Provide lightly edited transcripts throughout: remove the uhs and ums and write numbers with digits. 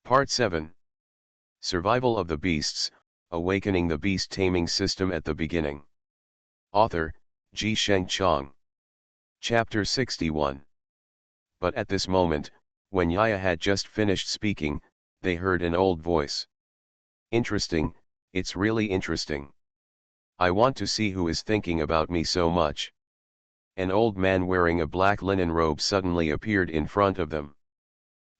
Part 7. Survival of the Beasts, Awakening the Beast Taming System at the Beginning. Author, Ji Sheng Chong. Chapter 61. But at this moment, when Yaya had just finished speaking, they heard an old voice. Interesting, it's really interesting. I want to see who is thinking about me so much. An old man wearing a black linen robe suddenly appeared in front of them.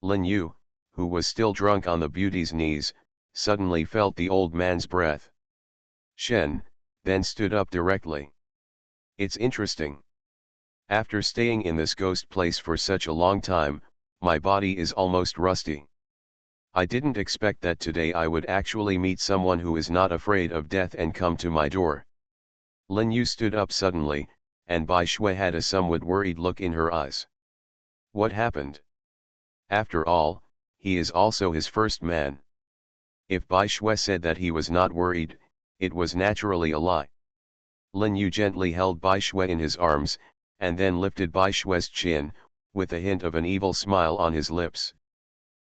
Lin Yu, who was still drunk on the beauty's knees, suddenly felt the old man's breath. Shen, then stood up directly. It's interesting. After staying in this ghost place for such a long time, my body is almost rusty. I didn't expect that today I would actually meet someone who is not afraid of death and come to my door. Lin Yu stood up suddenly, and Bai Shui had a somewhat worried look in her eyes. What happened? After all, he is also his first man. If Bai Shui said that he was not worried, it was naturally a lie. Lin Yu gently held Bai Shui in his arms, and then lifted Bai Shui's chin, with a hint of an evil smile on his lips.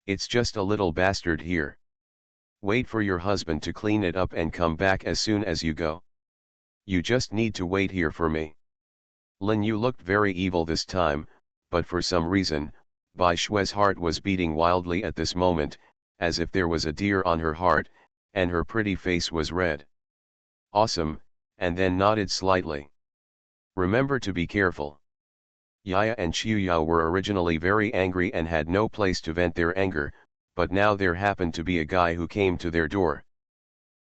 It's just a little bastard here. Wait for your husband to clean it up and come back as soon as you go. You just need to wait here for me. Lin Yu looked very evil this time, but for some reason, Bai Shui's heart was beating wildly at this moment, as if there was a deer on her heart, and her pretty face was red. Awesome, and then nodded slightly. Remember to be careful. Yaya and Qiuyao were originally very angry and had no place to vent their anger, but now there happened to be a guy who came to their door.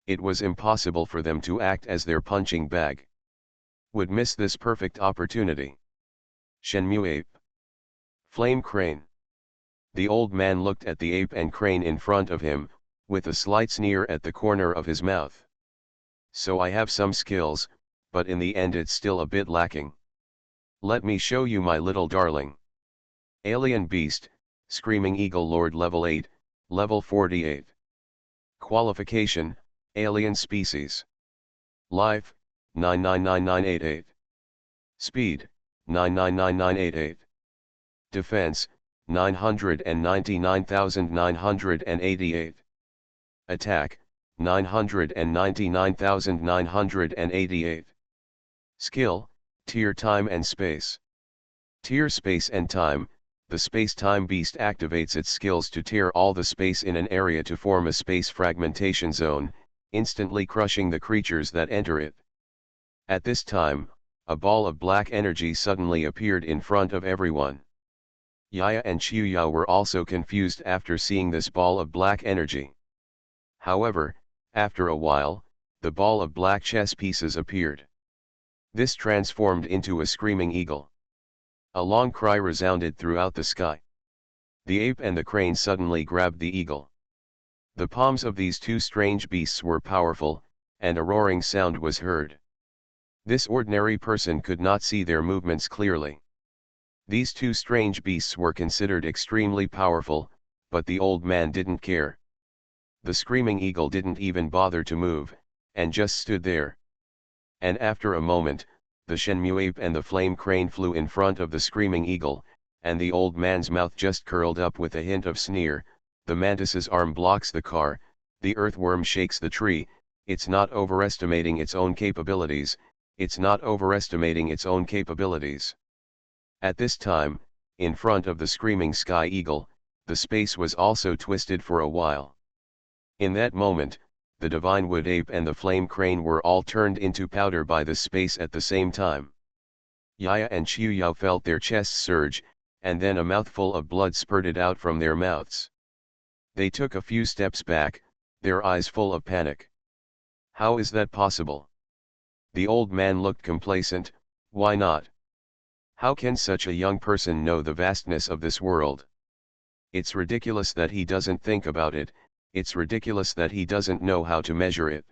It was impossible for them to act as their punching bag. Would miss this perfect opportunity. Shenmue Ape. Flame Crane. The old man looked at the ape and crane in front of him, with a slight sneer at the corner of his mouth. So I have some skills, but in the end it's still a bit lacking. Let me show you my little darling. Alien Beast, Screaming Eagle Lord Level 8, Level 48. Qualification, Alien Species. Life, 999988. Speed, 999988. Defense, 999,988. Attack, 999,988. Skill, Tier Time and Space. Tier Space and Time. The space-time beast activates its skills to tear all the space in an area to form a space fragmentation zone, instantly crushing the creatures that enter it. At this time, a ball of black energy suddenly appeared in front of everyone. Yaya and Qiuyao were also confused after seeing this ball of black energy. However, after a while, the ball of black chess pieces appeared. This transformed into a screaming eagle. A long cry resounded throughout the sky. The ape and the crane suddenly grabbed the eagle. The palms of these two strange beasts were powerful, and a roaring sound was heard. This ordinary person could not see their movements clearly. These two strange beasts were considered extremely powerful, but the old man didn't care. The screaming eagle didn't even bother to move, and just stood there. And after a moment, the Shenmue ape and the flame crane flew in front of the screaming eagle, and the old man's mouth just curled up with a hint of sneer. The mantis's arm blocks the car, the earthworm shakes the tree. It's not overestimating its own capabilities, it's not overestimating its own capabilities. At this time, in front of the screaming sky eagle, the space was also twisted for a while. In that moment, the divine wood ape and the flame crane were all turned into powder by the space at the same time. Yaya and Qiuyao felt their chests surge, and then a mouthful of blood spurted out from their mouths. They took a few steps back, their eyes full of panic. How is that possible? The old man looked complacent. Why not? How can such a young person know the vastness of this world? It's ridiculous that he doesn't think about it. It's ridiculous that he doesn't know how to measure it.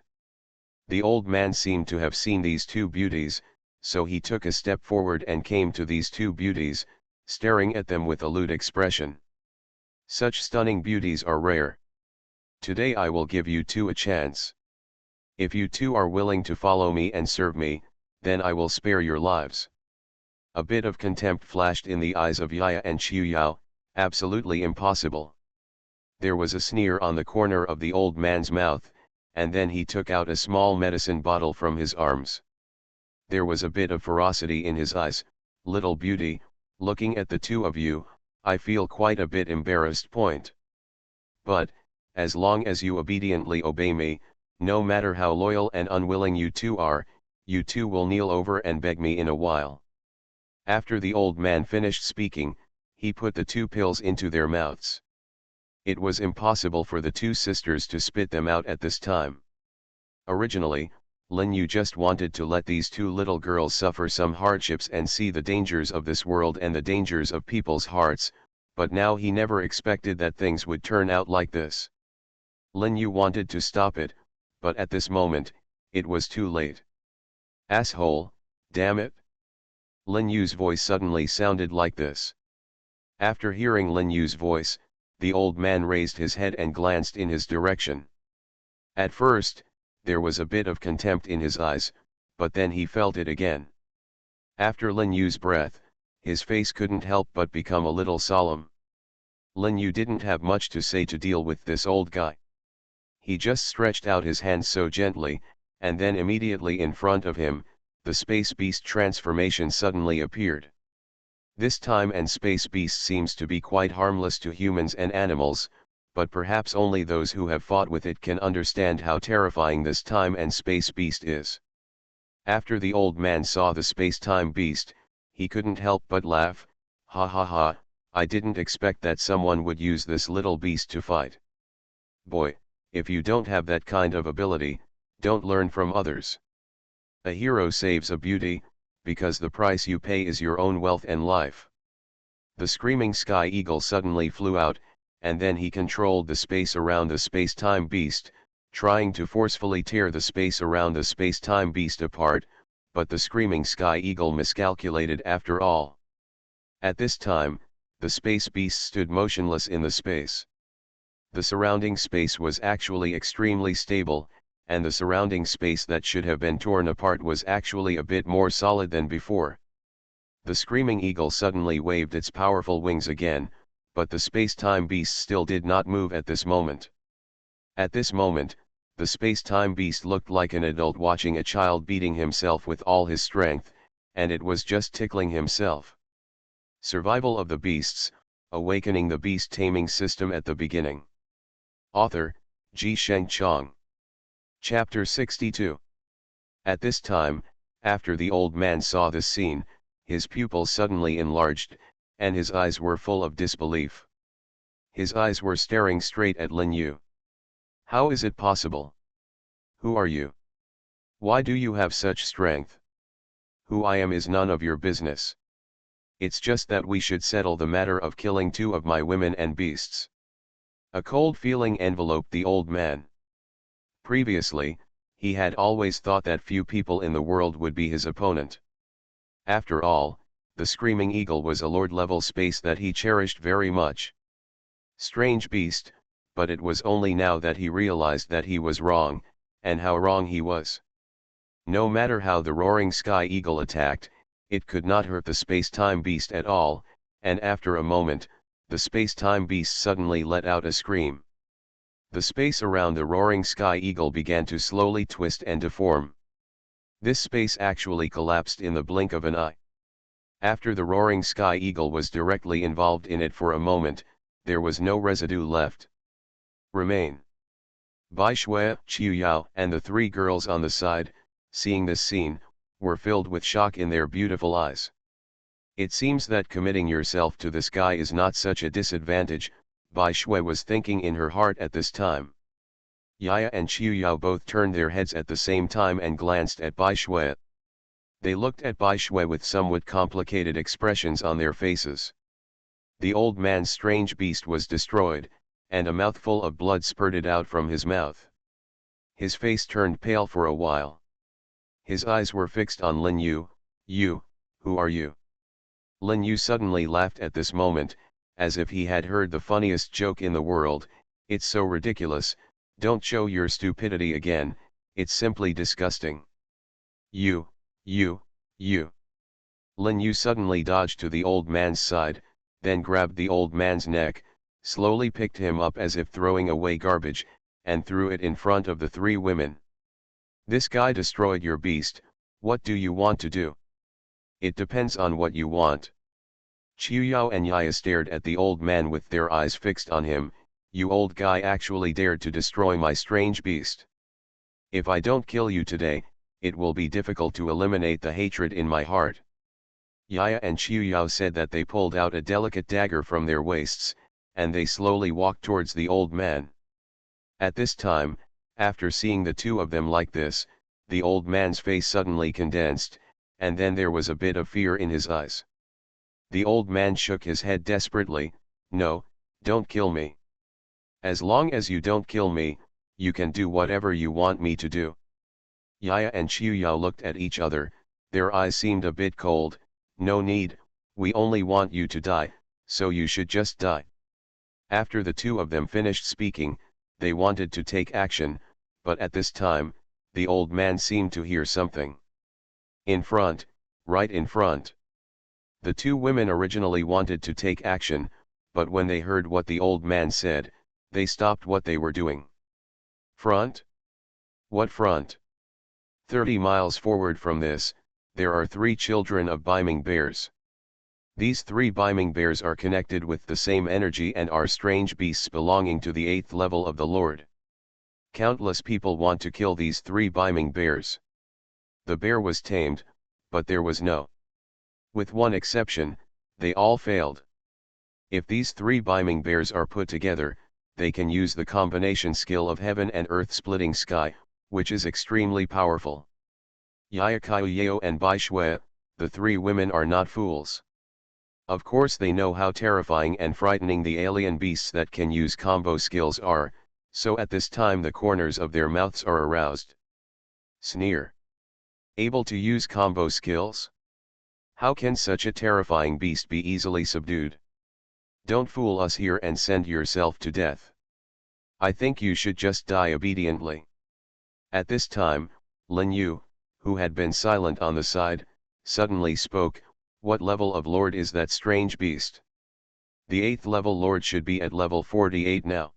The old man seemed to have seen these two beauties, so he took a step forward and came to these two beauties, staring at them with a lewd expression. Such stunning beauties are rare. Today I will give you two a chance. If you two are willing to follow me and serve me, then I will spare your lives. A bit of contempt flashed in the eyes of Yaya and Qiuyao. Absolutely impossible. There was a sneer on the corner of the old man's mouth, and then he took out a small medicine bottle from his arms. There was a bit of ferocity in his eyes. "Little beauty, looking at the two of you, I feel quite a bit embarrassed. But, as long as you obediently obey me, no matter how loyal and unwilling you two are, you two will kneel over and beg me in a while." After the old man finished speaking, he put the two pills into their mouths. It was impossible for the two sisters to spit them out at this time. Originally, Lin Yu just wanted to let these two little girls suffer some hardships and see the dangers of this world and the dangers of people's hearts, but now he never expected that things would turn out like this. Lin Yu wanted to stop it, but at this moment, it was too late. "Asshole, damn it!" Lin Yu's voice suddenly sounded like this. After hearing Lin Yu's voice, the old man raised his head and glanced in his direction. At first, there was a bit of contempt in his eyes, but then he felt it again. After Lin Yu's breath, his face couldn't help but become a little solemn. Lin Yu didn't have much to say to deal with this old guy. He just stretched out his hand so gently, and then immediately in front of him, the Space Beast transformation suddenly appeared. This time and Space Beast seems to be quite harmless to humans and animals, but perhaps only those who have fought with it can understand how terrifying this time and Space Beast is. After the old man saw the Space-Time Beast, he couldn't help but laugh. "Ha ha ha, I didn't expect that someone would use this little beast to fight. Boy, if you don't have that kind of ability, don't learn from others. A hero saves a beauty, because the price you pay is your own wealth and life." The screaming sky eagle suddenly flew out, and then he controlled the space around the space-time beast, trying to forcefully tear the space around the space-time beast apart, but the screaming sky eagle miscalculated after all. At this time, the space beast stood motionless in the space. The surrounding space was actually extremely stable, and the surrounding space that should have been torn apart was actually a bit more solid than before. The screaming eagle suddenly waved its powerful wings again, but the space-time beast still did not move at this moment. At this moment, the space-time beast looked like an adult watching a child beating himself with all his strength, and it was just tickling himself. Survival of the Beasts, Awakening the Beast Taming System at the Beginning. Author, Ji Sheng Chong. Chapter 62. At this time, after the old man saw this scene, his pupils suddenly enlarged, and his eyes were full of disbelief. His eyes were staring straight at Lin Yu. "How is it possible? Who are you? Why do you have such strength? Who I am is none of your business. It's just that we should settle the matter of killing two of my women and beasts." A cold feeling enveloped the old man. Previously, he had always thought that few people in the world would be his opponent. After all, the Screaming Eagle was a Lord-level space that he cherished very much. Strange beast, but it was only now that he realized that he was wrong, and how wrong he was. No matter how the roaring Sky Eagle attacked, it could not hurt the space-time beast at all, and after a moment, the space-time beast suddenly let out a scream. The space around the roaring Sky Eagle began to slowly twist and deform. This space actually collapsed in the blink of an eye. After the roaring Sky Eagle was directly involved in it for a moment, there was no residue left. Remain. Bai Shui, Qiu Yao, and the three girls on the side, seeing this scene, were filled with shock in their beautiful eyes. "It seems that committing yourself to this guy is not such a disadvantage," Bai Shui was thinking in her heart at this time. Yaya and Qiu Yao both turned their heads at the same time and glanced at Bai Shui. They looked at Bai Shui with somewhat complicated expressions on their faces. The old man's strange beast was destroyed, and a mouthful of blood spurted out from his mouth. His face turned pale for a while. His eyes were fixed on Lin Yu. "You, who are you?" Lin Yu suddenly laughed at this moment, as if he had heard the funniest joke in the world. "It's so ridiculous, don't show your stupidity again, it's simply disgusting." You. Lin Yu suddenly dodged to the old man's side, then grabbed the old man's neck, slowly picked him up as if throwing away garbage, and threw it in front of the three women. "This guy destroyed your beast, what do you want to do?" "It depends on what you want." Chiuyao and Yaya stared at the old man with their eyes fixed on him. "You old guy actually dared to destroy my strange beast. If I don't kill you today, it will be difficult to eliminate the hatred in my heart." Yaya and Chiuyao said that they pulled out a delicate dagger from their waists, and they slowly walked towards the old man. At this time, after seeing the two of them like this, the old man's face suddenly condensed, and then there was a bit of fear in his eyes. The old man shook his head desperately. "No, don't kill me. As long as you don't kill me, you can do whatever you want me to do." Yaya and Chiuyao looked at each other, their eyes seemed a bit cold. "No need, we only want you to die, so you should just die." After the two of them finished speaking, they wanted to take action, but at this time, the old man seemed to hear something. In front, right in front. The two women originally wanted to take action, but when they heard what the old man said, they stopped what they were doing. "Front? What front?" 30 miles forward from this, there are 3 children of Biming bears. These 3 Biming bears are connected with the same energy and are strange beasts belonging to the 8th level of the Lord. Countless people want to kill these 3 Biming bears. The bear was tamed, but there was no. With one exception, they all failed. If these 3 Biming bears are put together, they can use the combination skill of heaven and earth splitting sky, which is extremely powerful. Yaya Kaiyao and Bai Shui, the 3 women are not fools. Of course they know how terrifying and frightening the alien beasts that can use combo skills are, so at this time the corners of their mouths are aroused. Sneer. Able to use combo skills? How can such a terrifying beast be easily subdued? Don't fool us here and send yourself to death. I think you should just die obediently. At this time, Lin Yu, who had been silent on the side, suddenly spoke. "What level of Lord is that strange beast?" "The 8th level Lord should be at level 48 now."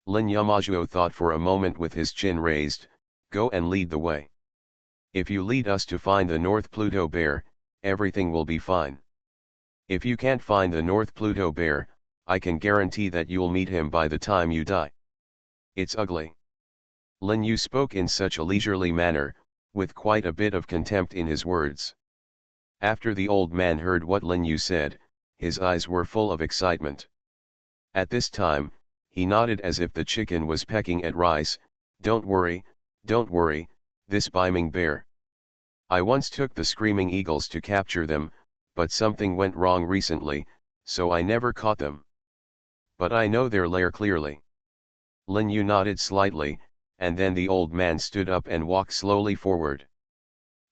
Lin Yamajuo thought for a moment with his chin raised. "Go and lead the way. If you lead us to find the North Pluto bear, everything will be fine. If you can't find the North Pluto bear, I can guarantee that you'll meet him by the time you die. It's ugly." Lin Yu spoke in such a leisurely manner, with quite a bit of contempt in his words. After the old man heard what Lin Yu said, his eyes were full of excitement. At this time, he nodded as if the chicken was pecking at rice. Don't worry, this Biming bear. I once took the screaming eagles to capture them, but something went wrong recently, so I never caught them. But I know their lair clearly." Lin Yu nodded slightly, and then the old man stood up and walked slowly forward.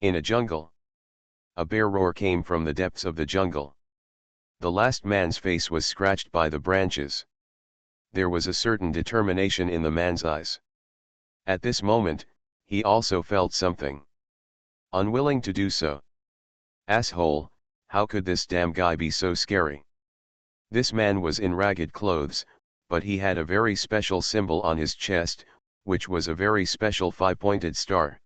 In a jungle. A bear roar came from the depths of the jungle. The last man's face was scratched by the branches. There was a certain determination in the man's eyes. At this moment, he also felt something. Unwilling to do so. Asshole, how could this damn guy be so scary? This man was in ragged clothes, but he had a very special symbol on his chest, which was a very special 5-pointed star.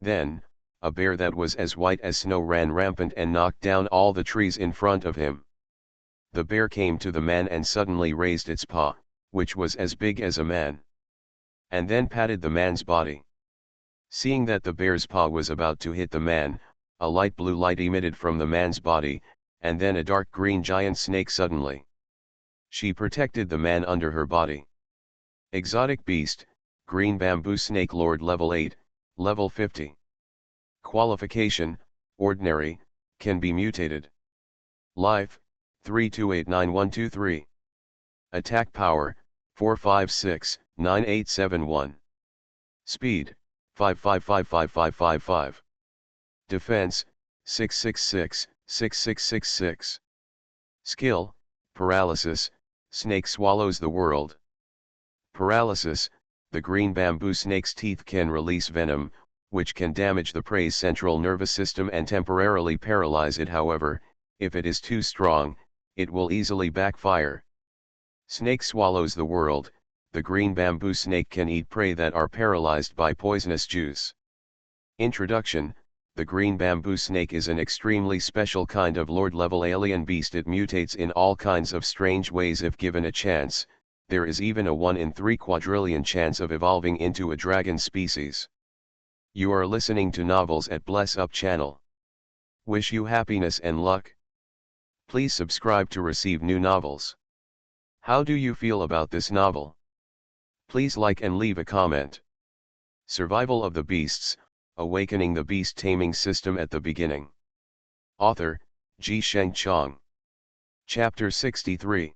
Then, a bear that was as white as snow ran rampant and knocked down all the trees in front of him. The bear came to the man and suddenly raised its paw, which was as big as a man. And then patted the man's body. Seeing that the bear's paw was about to hit the man, a light blue light emitted from the man's body, and then a dark green giant snake suddenly. She protected the man under her body. Exotic beast, green bamboo snake lord level 8, level 50. Qualification, ordinary, can be mutated. Life, 32891123. Attack power, 4569871. Speed, 55555555. Defense, 6666666. Skill, paralysis, snake swallows the world. Paralysis, the green bamboo snake's teeth can release venom, which can damage the prey's central nervous system and temporarily paralyze it. However, if it is too strong, it will easily backfire. Snake swallows the world. The green bamboo snake can eat prey that are paralyzed by poisonous juice. Introduction. The green bamboo snake is an extremely special kind of lord-level alien beast. It mutates in all kinds of strange ways if given a chance. There is even a 1 in 3 quadrillion chance of evolving into a dragon species. You are listening to Novels at Bless Up channel. Wish you happiness and luck. Please subscribe to receive new novels. How do you feel about this novel? Please like and leave a comment. Survival of the Beasts, Awakening the Beast Taming System at the Beginning. Author, Sheng Chong. Chapter 63.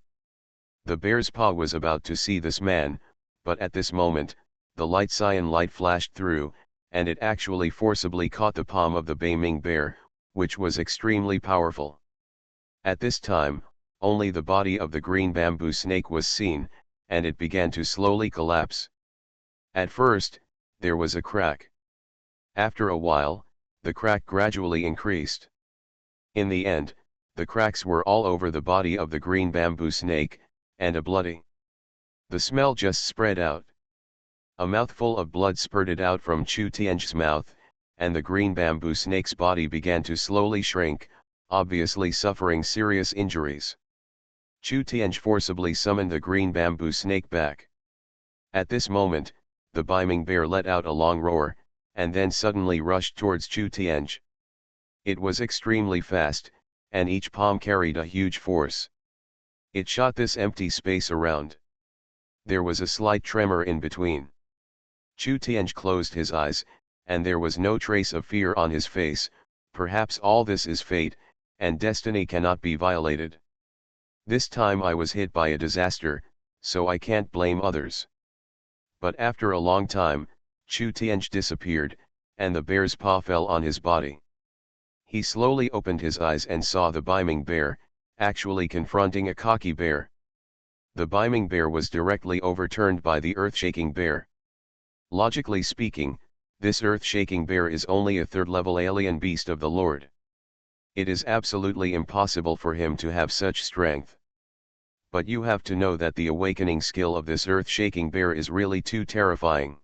The bear's paw was about to see this man, but at this moment, the light cyan light flashed through, and it actually forcibly caught the palm of the Taming bear, which was extremely powerful. At this time, only the body of the green bamboo snake was seen, and it began to slowly collapse. At first, there was a crack. After a while, the crack gradually increased. In the end, the cracks were all over the body of the green bamboo snake, and a bloody. The smell just spread out. A mouthful of blood spurted out from Chu Tian's mouth, and the green bamboo snake's body began to slowly shrink, obviously suffering serious injuries. Chu Tian forcibly summoned the green bamboo snake back. At this moment, the Taming bear let out a long roar, and then suddenly rushed towards Chu Tian. It was extremely fast, and each palm carried a huge force. It shot this empty space around. There was a slight tremor in between. Chu Tian closed his eyes, and there was no trace of fear on his face. Perhaps all this is fate, and destiny cannot be violated. This time I was hit by a disaster, so I can't blame others. But after a long time, Chu Tian disappeared, and the bear's paw fell on his body. He slowly opened his eyes and saw the Taming bear, actually confronting a cocky bear. The Taming bear was directly overturned by the earth-shaking bear. Logically speaking, this earth-shaking bear is only a third-level alien beast of the Lord. It is absolutely impossible for him to have such strength. But you have to know that the awakening skill of this earth-shaking bear is really too terrifying.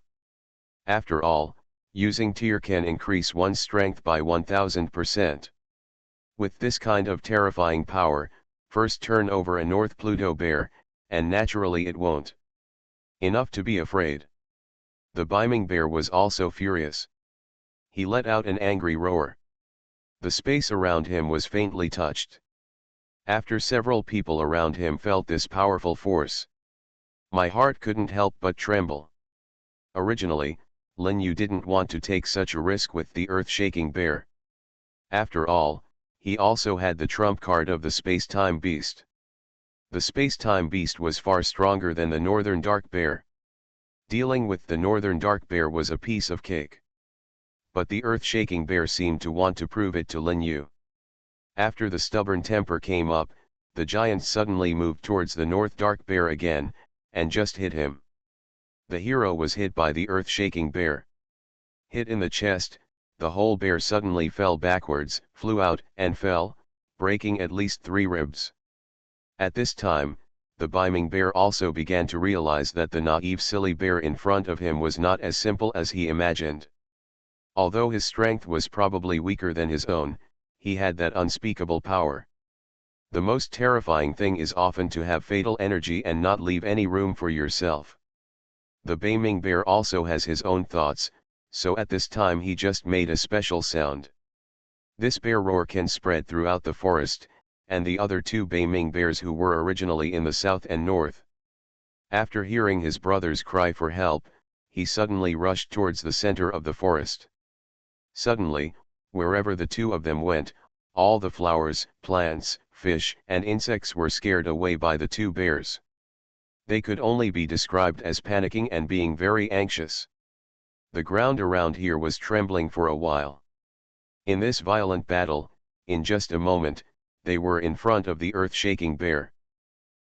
After all, using tear can increase one's strength by 1000%. With this kind of terrifying power, first turn over a North Pluto bear, and naturally it won't. Enough to be afraid. The Taming bear was also furious. He let out an angry roar. The space around him was faintly touched. After several people around him felt this powerful force. My heart couldn't help but tremble. Originally, Lin Yu didn't want to take such a risk with the earth-shaking bear. After all, he also had the trump card of the space-time beast. The space-time beast was far stronger than the northern dark bear. Dealing with the northern dark bear was a piece of cake. But the earth-shaking bear seemed to want to prove it to Lin Yu. After the stubborn temper came up, the giant suddenly moved towards the north dark bear again, and just hit him. The hero was hit by the earth-shaking bear. Hit in the chest, the whole bear suddenly fell backwards, flew out, and fell, breaking at least 3 ribs. At this time, the Taming bear also began to realize that the naive silly bear in front of him was not as simple as he imagined. Although his strength was probably weaker than his own, he had that unspeakable power. The most terrifying thing is often to have fatal energy and not leave any room for yourself. The Taming bear also has his own thoughts, so at this time he just made a special sound. This bear roar can spread throughout the forest, and the other 2 Taming bears who were originally in the south and north. After hearing his brother's cry for help, he suddenly rushed towards the center of the forest. Suddenly, wherever the 2 of them went, all the flowers, plants, fish, and insects were scared away by the 2 bears. They could only be described as panicking and being very anxious. The ground around here was trembling for a while. In this violent battle, in just a moment, they were in front of the earth-shaking bear.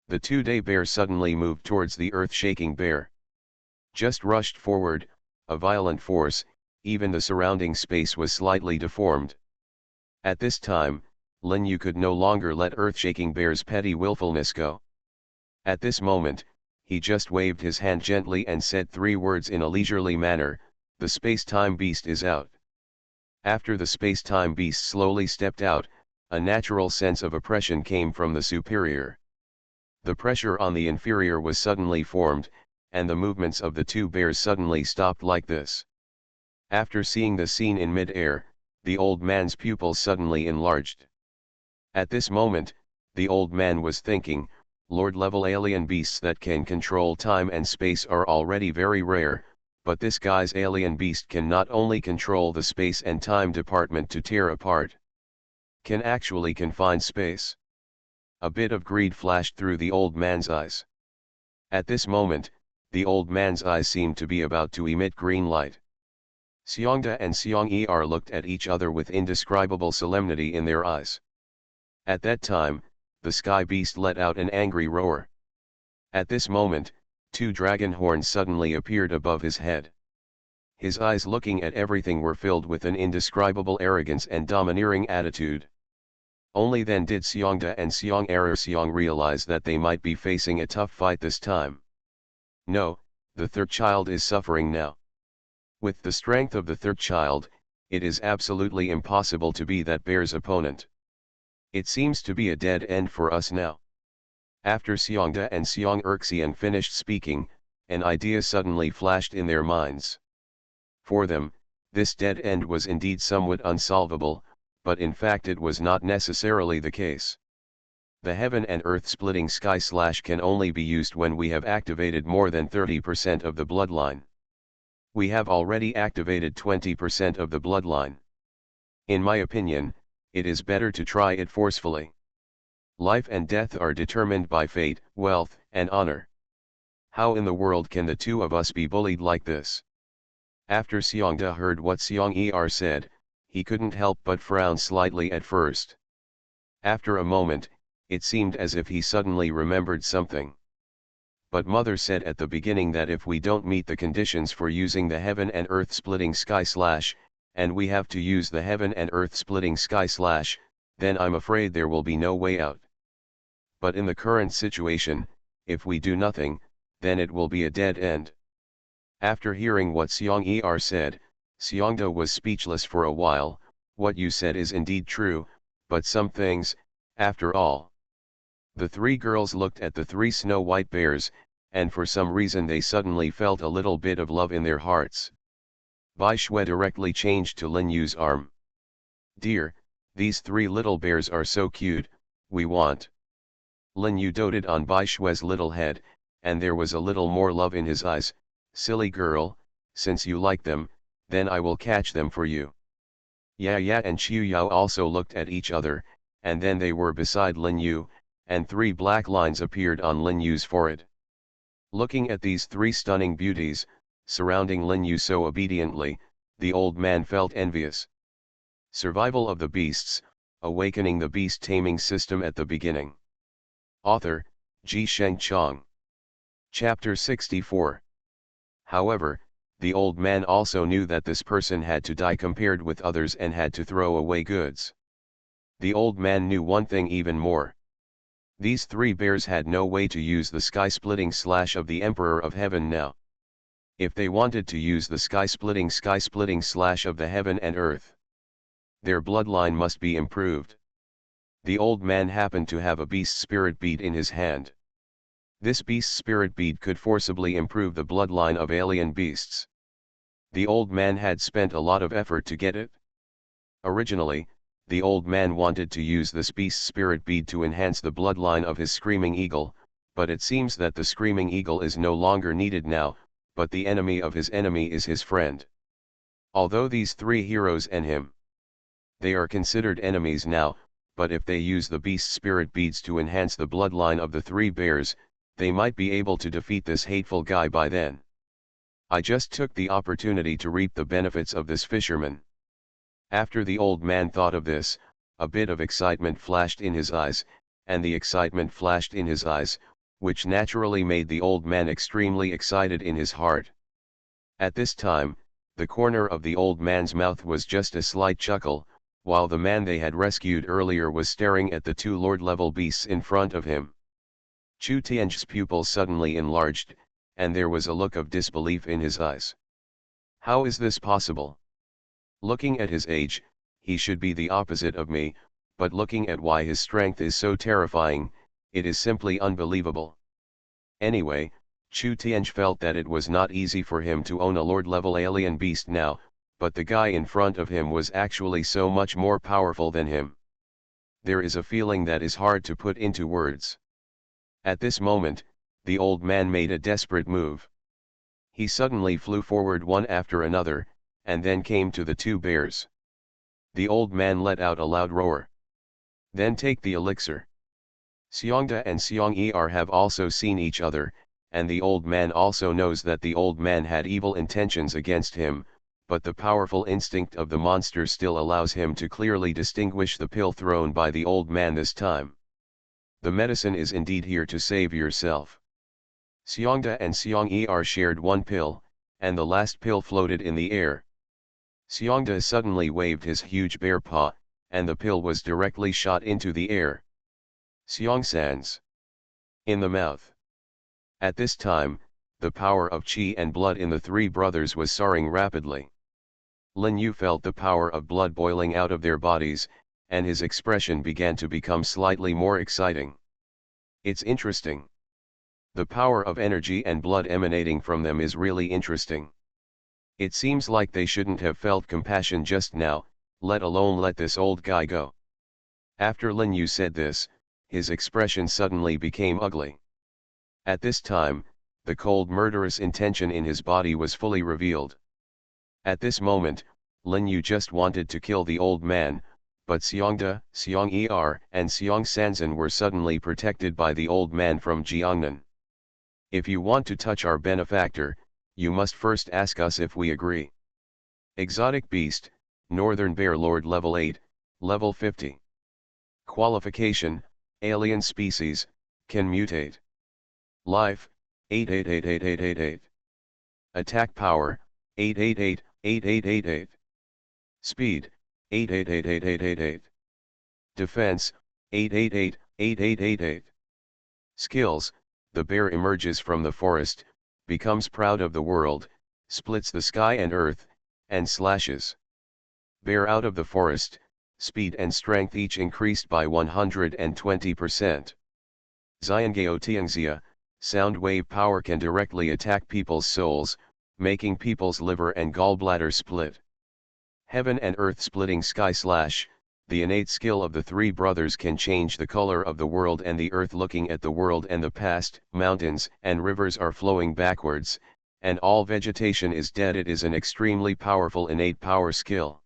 The 2-day bear suddenly moved towards the earth-shaking bear. Just rushed forward, a violent force, even the surrounding space was slightly deformed. At this time, Lin Yu could no longer let earth-shaking bear's petty willfulness go. At this moment, he just waved his hand gently and said 3 words in a leisurely manner, "The space-time beast is out." After the space-time beast slowly stepped out, a natural sense of oppression came from the superior. The pressure on the inferior was suddenly formed, and the movements of the 2 bears suddenly stopped like this. After seeing the scene in mid-air, the old man's pupils suddenly enlarged. At this moment, the old man was thinking, Lord-level alien beasts that can control time and space are already very rare, but this guy's alien beast can not only control the space and time department to tear apart, can actually confine space. A bit of greed flashed through the old man's eyes. At this moment, the old man's eyes seemed to be about to emit green light. Xiongda and Xiong-Er looked at each other with indescribable solemnity in their eyes. At that time, the sky beast let out an angry roar. At this moment, 2 dragon horns suddenly appeared above his head. His eyes looking at everything were filled with an indescribable arrogance and domineering attitude. Only then did Xiongda and Xiong realize that they might be facing a tough fight this time. No, the third child is suffering now. With the strength of the third child, it is absolutely impossible to be that bear's opponent. It seems to be a dead end for us now. After Xiongda and Xiong-Er finished speaking, an idea suddenly flashed in their minds. For them, this dead end was indeed somewhat unsolvable, but in fact it was not necessarily the case. The heaven and earth splitting sky slash can only be used when we have activated more than 30% of the bloodline. We have already activated 20% of the bloodline. In my opinion, it is better to try it forcefully. Life and death are determined by fate, wealth, and honor. How in the world can the 2 of us be bullied like this? After Xiongda heard what Xiong-Er said, he couldn't help but frown slightly at first. After a moment, it seemed as if he suddenly remembered something. But Mother said at the beginning that if we don't meet the conditions for using the heaven and earth splitting sky slash, and we have to use the heaven and earth splitting sky slash, then I'm afraid there will be no way out. But in the current situation, if we do nothing, then it will be a dead end. After hearing what Xiong-Er said, Xiongda was speechless for a while. What you said is indeed true, but some things, after all. The 3 girls looked at the 3 snow-white bears, and for some reason they suddenly felt a little bit of love in their hearts. Bai Shui directly changed to Lin Yu's arm. "Dear, these 3 little bears are so cute, we want." Lin Yu doted on Bai Shui's little head, and there was a little more love in his eyes. "Silly girl, since you like them, then I will catch them for you." Ya and Qiu Yao also looked at each other, and then they were beside Lin Yu, and 3 black lines appeared on Lin Yu's forehead. Looking at these 3 stunning beauties, surrounding Lin Yu so obediently, the old man felt envious. Survival of the Beasts, Awakening the Beast Taming System at the Beginning. Author, Ji Sheng Chong. Chapter 64. However, the old man also knew that this person had to die compared with others and had to throw away goods. The old man knew one thing even more. These 3 bears had no way to use the sky-splitting slash of the Emperor of Heaven now. If they wanted to use the sky-splitting slash of the heaven and earth, their bloodline must be improved. The old man happened to have a beast spirit bead in his hand. This beast spirit bead could forcibly improve the bloodline of alien beasts. The old man had spent a lot of effort to get it. Originally, the old man wanted to use this beast spirit bead to enhance the bloodline of his screaming eagle, but it seems that the screaming eagle is no longer needed now, but the enemy of his enemy is his friend. Although these 3 heroes and him, they are considered enemies now, but if they use the beast spirit beads to enhance the bloodline of the 3 bears, they might be able to defeat this hateful guy by then. I just took the opportunity to reap the benefits of this fisherman. After the old man thought of this, a bit of excitement flashed in his eyes, and the excitement flashed in his eyes, which naturally made the old man extremely excited in his heart. At this time, the corner of the old man's mouth was just a slight chuckle, while the man they had rescued earlier was staring at the 2 lord-level beasts in front of him. Chu Tian's pupils suddenly enlarged, and there was a look of disbelief in his eyes. How is this possible? Looking at his age, he should be the opposite of me, but looking at why his strength is so terrifying, it is simply unbelievable. Anyway, Chu Tianj felt that it was not easy for him to own a Lord-level alien beast now, but the guy in front of him was actually so much more powerful than him. There is a feeling that is hard to put into words. At this moment, the old man made a desperate move. He suddenly flew forward one after another, and then came to the two bears. The old man let out a loud roar. Then take the elixir. Xiongda and Xiong have also seen each other, and the old man also knows that the old man had evil intentions against him, but the powerful instinct of the monster still allows him to clearly distinguish the pill thrown by the old man this time. The medicine is indeed here to save yourself. Xiongda and Xiong shared one pill, and the last pill floated in the air. Xiongda suddenly waved his huge bear paw, and the pill was directly shot into the air. Xiong-sans. In the mouth. At this time, the power of qi and blood in the three brothers was soaring rapidly. Lin Yu felt the power of blood boiling out of their bodies, and his expression began to become slightly more exciting. It's interesting. The power of energy and blood emanating from them is really interesting. It seems like they shouldn't have felt compassion just now, let alone let this old guy go. After Lin Yu said this, his expression suddenly became ugly. At this time, the cold murderous intention in his body was fully revealed. At this moment, Lin Yu just wanted to kill the old man, but Xiongda, Xiong and Xiong Sanzan were suddenly protected by the old man from Jiangnan. If you want to touch our benefactor, you must first ask us if we agree. Exotic Beast, Northern Bear Lord Level 8, Level 50. Qualification, Alien Species, can mutate. Life, 888888. Attack Power, 8888888. Speed, 888888. Defense, 8888888. Skills, the bear emerges from the forest, becomes proud of the world, splits the sky and earth, and slashes. Bear out of the forest, speed and strength each increased by 120%. Xiangao Tiangxia, sound wave power can directly attack people's souls, making people's liver and gallbladder split. Heaven and earth splitting sky slash, the innate skill of the three brothers can change the color of the world and the earth looking at the world and the past, mountains and rivers are flowing backwards, and all vegetation is dead. It is an extremely powerful innate power skill.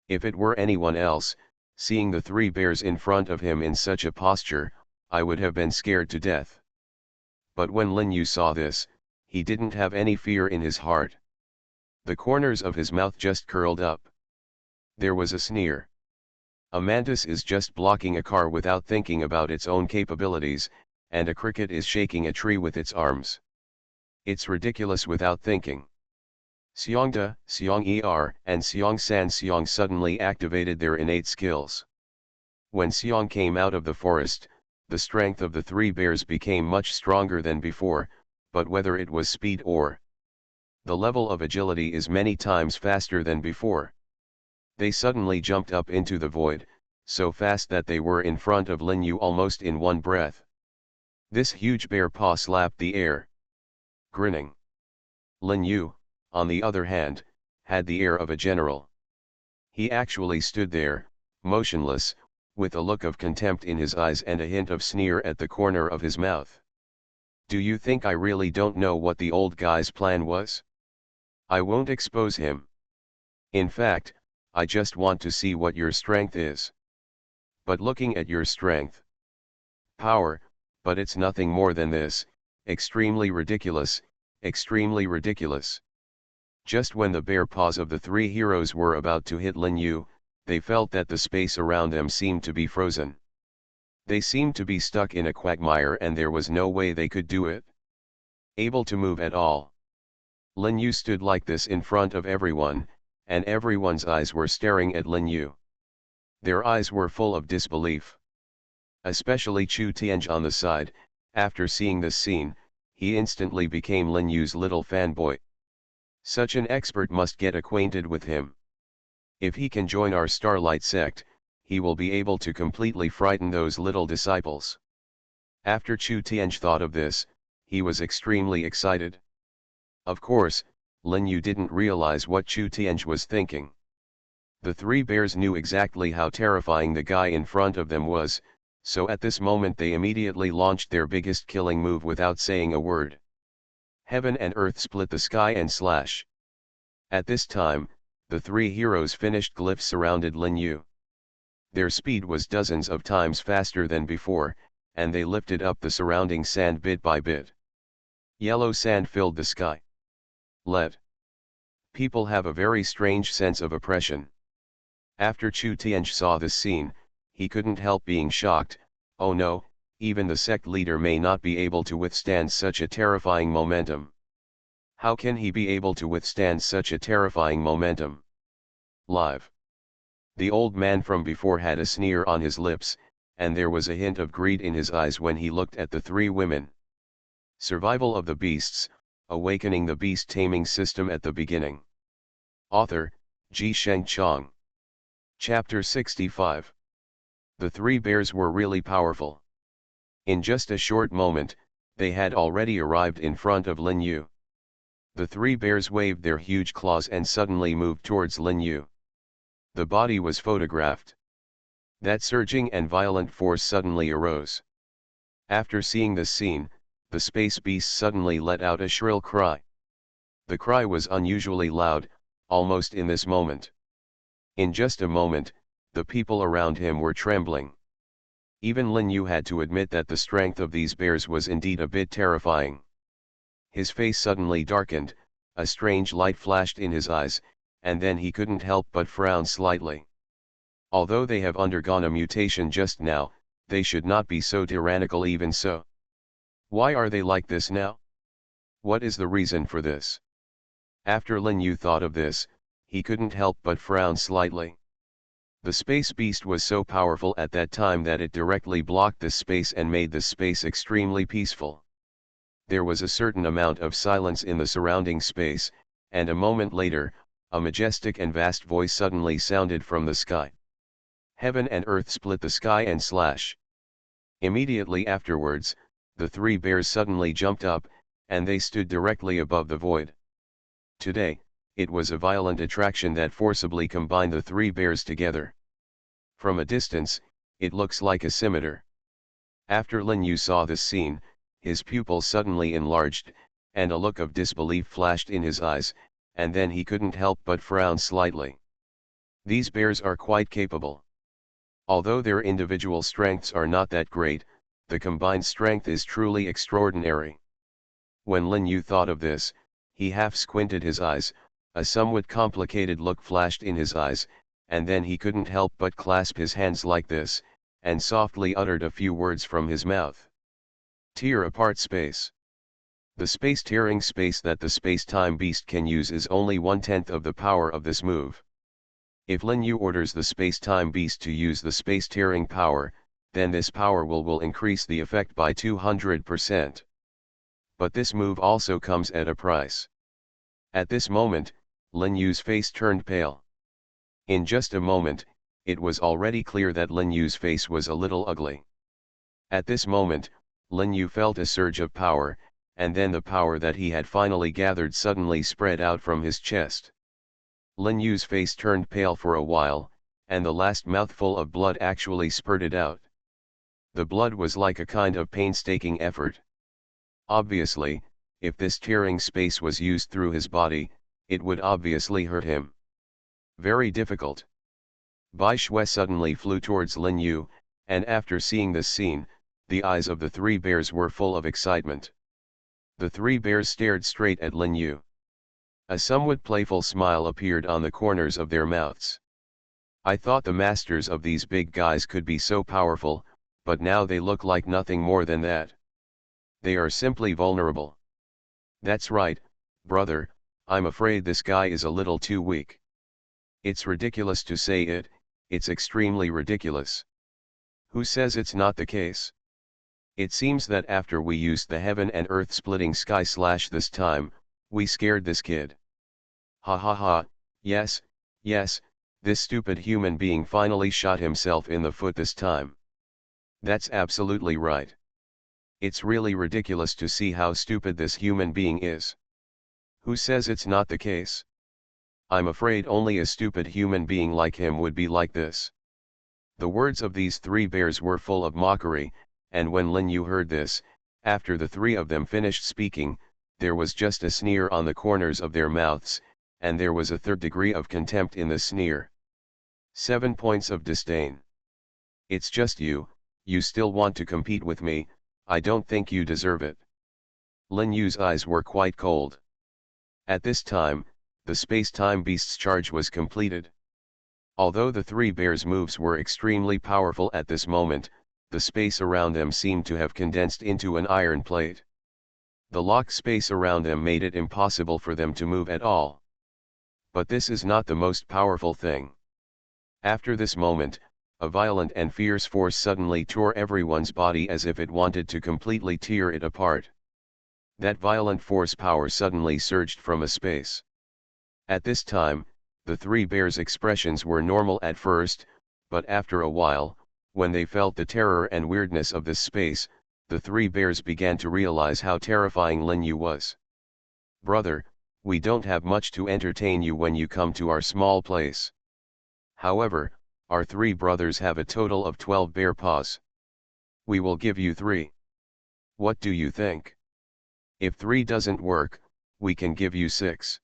If it were anyone else, seeing the three bears in front of him in such a posture, I would have been scared to death. But when Lin Yu saw this, he didn't have any fear in his heart. The corners of his mouth just curled up. There was a sneer. A mantis is just blocking a car without thinking about its own capabilities, and a cricket is shaking a tree with its arms. It's ridiculous without thinking. Xiongda, Xiong and Xiong San Xiong suddenly activated their innate skills. When Xiong came out of the forest, the strength of the three bears became much stronger than before, but whether it was speed or the level of agility is many times faster than before. They suddenly jumped up into the void, so fast that they were in front of Lin Yu almost in one breath. This huge bear paw slapped the air. Grinning. Lin Yu, on the other hand, had the air of a general. He actually stood there, motionless, with a look of contempt in his eyes and a hint of sneer at the corner of his mouth. Do you think I really don't know what the old guy's plan was? I won't expose him. In fact, I just want to see what your strength is. But looking at your strength, power, but it's nothing more than this, extremely ridiculous, extremely ridiculous. Just when the bare paws of the three heroes were about to hit Lin Yu, they felt that the space around them seemed to be frozen. They seemed to be stuck in a quagmire and there was no way they could do it. Able to move at all. Lin Yu stood like this in front of everyone, and everyone's eyes were staring at Lin Yu. Their eyes were full of disbelief. Especially Chu Tianj on the side, After seeing this scene, he instantly became Lin Yu's little fanboy. Such an expert must get acquainted with him. If he can join our Starlight sect, he will be able to completely frighten those little disciples. After Chu Tianj thought of this, he was extremely excited. Of course, Lin Yu didn't realize what Chu Tianj was thinking. The three bears knew exactly how terrifying the guy in front of them was, so at this moment they immediately launched their biggest killing move without saying a word. Heaven and earth split the sky and slash. At this time, the three heroes' finished glyphs surrounded Lin Yu. Their speed was dozens of times faster than before, and they lifted up the surrounding sand bit by bit. Yellow sand filled the sky. Let people have a very strange sense of oppression. After Chu Tianj saw this scene, he couldn't help being shocked. Oh no, even the sect leader may not be able to withstand such a terrifying momentum. How can he be able to withstand such a terrifying momentum? Live. The old man from before had a sneer on his lips, and there was a hint of greed in his eyes when he looked at the three women. Survival of the Beasts, Awakening the Beast Taming System at the Beginning. Author, Ji Sheng Chong. Chapter 65. The three bears were really powerful. In just a short moment, they had already arrived in front of Lin Yu. The three bears waved their huge claws and suddenly moved towards Lin Yu. The body was photographed. That surging and violent force suddenly arose. After seeing this scene, the space beast suddenly let out a shrill cry. The cry was unusually loud, almost in this moment. In just a moment, the people around him were trembling. Even Lin Yu had to admit that the strength of these bears was indeed a bit terrifying. His face suddenly darkened, a strange light flashed in his eyes, and then he couldn't help but frown slightly. Although they have undergone a mutation just now, they should not be so tyrannical even so. Why are they like this now? What is the reason for this? After Lin Yu thought of this, he couldn't help but frown slightly. The space beast was so powerful at that time that it directly blocked this space and made this space extremely peaceful. There was a certain amount of silence in the surrounding space, and a moment later, a majestic and vast voice suddenly sounded from the sky. Heaven and earth split the sky and slash. Immediately afterwards, the three bears suddenly jumped up, and they stood directly above the void. Today, it was a violent attraction that forcibly combined the three bears together. From a distance, it looks like a scimitar. After Lin Yu saw this scene, his pupils suddenly enlarged, and a look of disbelief flashed in his eyes, and then he couldn't help but frown slightly. These bears are quite capable. Although their individual strengths are not that great, the combined strength is truly extraordinary. When Lin Yu thought of this, he half squinted his eyes, a somewhat complicated look flashed in his eyes, and then he couldn't help but clasp his hands like this, and softly uttered a few words from his mouth. Tear apart space. The space-tearing space that the space-time beast can use is only 1/10 of the power of this move. If Lin Yu orders the space-time beast to use the space-tearing power, then this power will increase the effect by 200%. But this move also comes at a price. At this moment, Lin Yu's face turned pale. In just a moment, it was already clear that Lin Yu's face was a little ugly. At this moment, Lin Yu felt a surge of power, and then the power that he had finally gathered suddenly spread out from his chest. Lin Yu's face turned pale for a while, and the last mouthful of blood actually spurted out. The blood was like a kind of painstaking effort. Obviously, if this tearing space was used through his body, it would obviously hurt him. Very difficult. Bai Shui suddenly flew towards Lin Yu, and after seeing this scene, the eyes of the three bears were full of excitement. The three bears stared straight at Lin Yu. A somewhat playful smile appeared on the corners of their mouths. I thought the masters of these big guys could be so powerful, but now they look like nothing more than that. They are simply vulnerable. That's right, brother, I'm afraid this guy is a little too weak. It's ridiculous to say it, it's extremely ridiculous. Who says it's not the case? It seems that after we used the heaven and earth splitting sky slash this time, we scared this kid. Ha ha ha, yes, yes, this stupid human being finally shot himself in the foot this time. That's absolutely right. It's really ridiculous to see how stupid this human being is. Who says it's not the case? I'm afraid only a stupid human being like him would be like this. The words of these three bears were full of mockery, and when Lin Yu heard this, after the three of them finished speaking, there was just a sneer on the corners of their mouths, and there was a third degree of contempt in the sneer. 7 points of disdain. It's just you still want to compete with me, I don't think you deserve it. Lin Yu's eyes were quite cold. At this time, the space-time beast's charge was completed. Although the three bears' moves were extremely powerful at this moment, the space around them seemed to have condensed into an iron plate. The locked space around them made it impossible for them to move at all. But this is not the most powerful thing. After this moment, a violent and fierce force suddenly tore everyone's body as if it wanted to completely tear it apart. That violent force power suddenly surged from a space. At this time, the three bears' expressions were normal at first, but after a while, when they felt the terror and weirdness of this space, the three bears began to realize how terrifying Lin Yu was. Brother, we don't have much to entertain you when you come to our small place. However, our three brothers have a total of 12 bear paws. We will give you 3. What do you think? If 3 doesn't work, we can give you 6.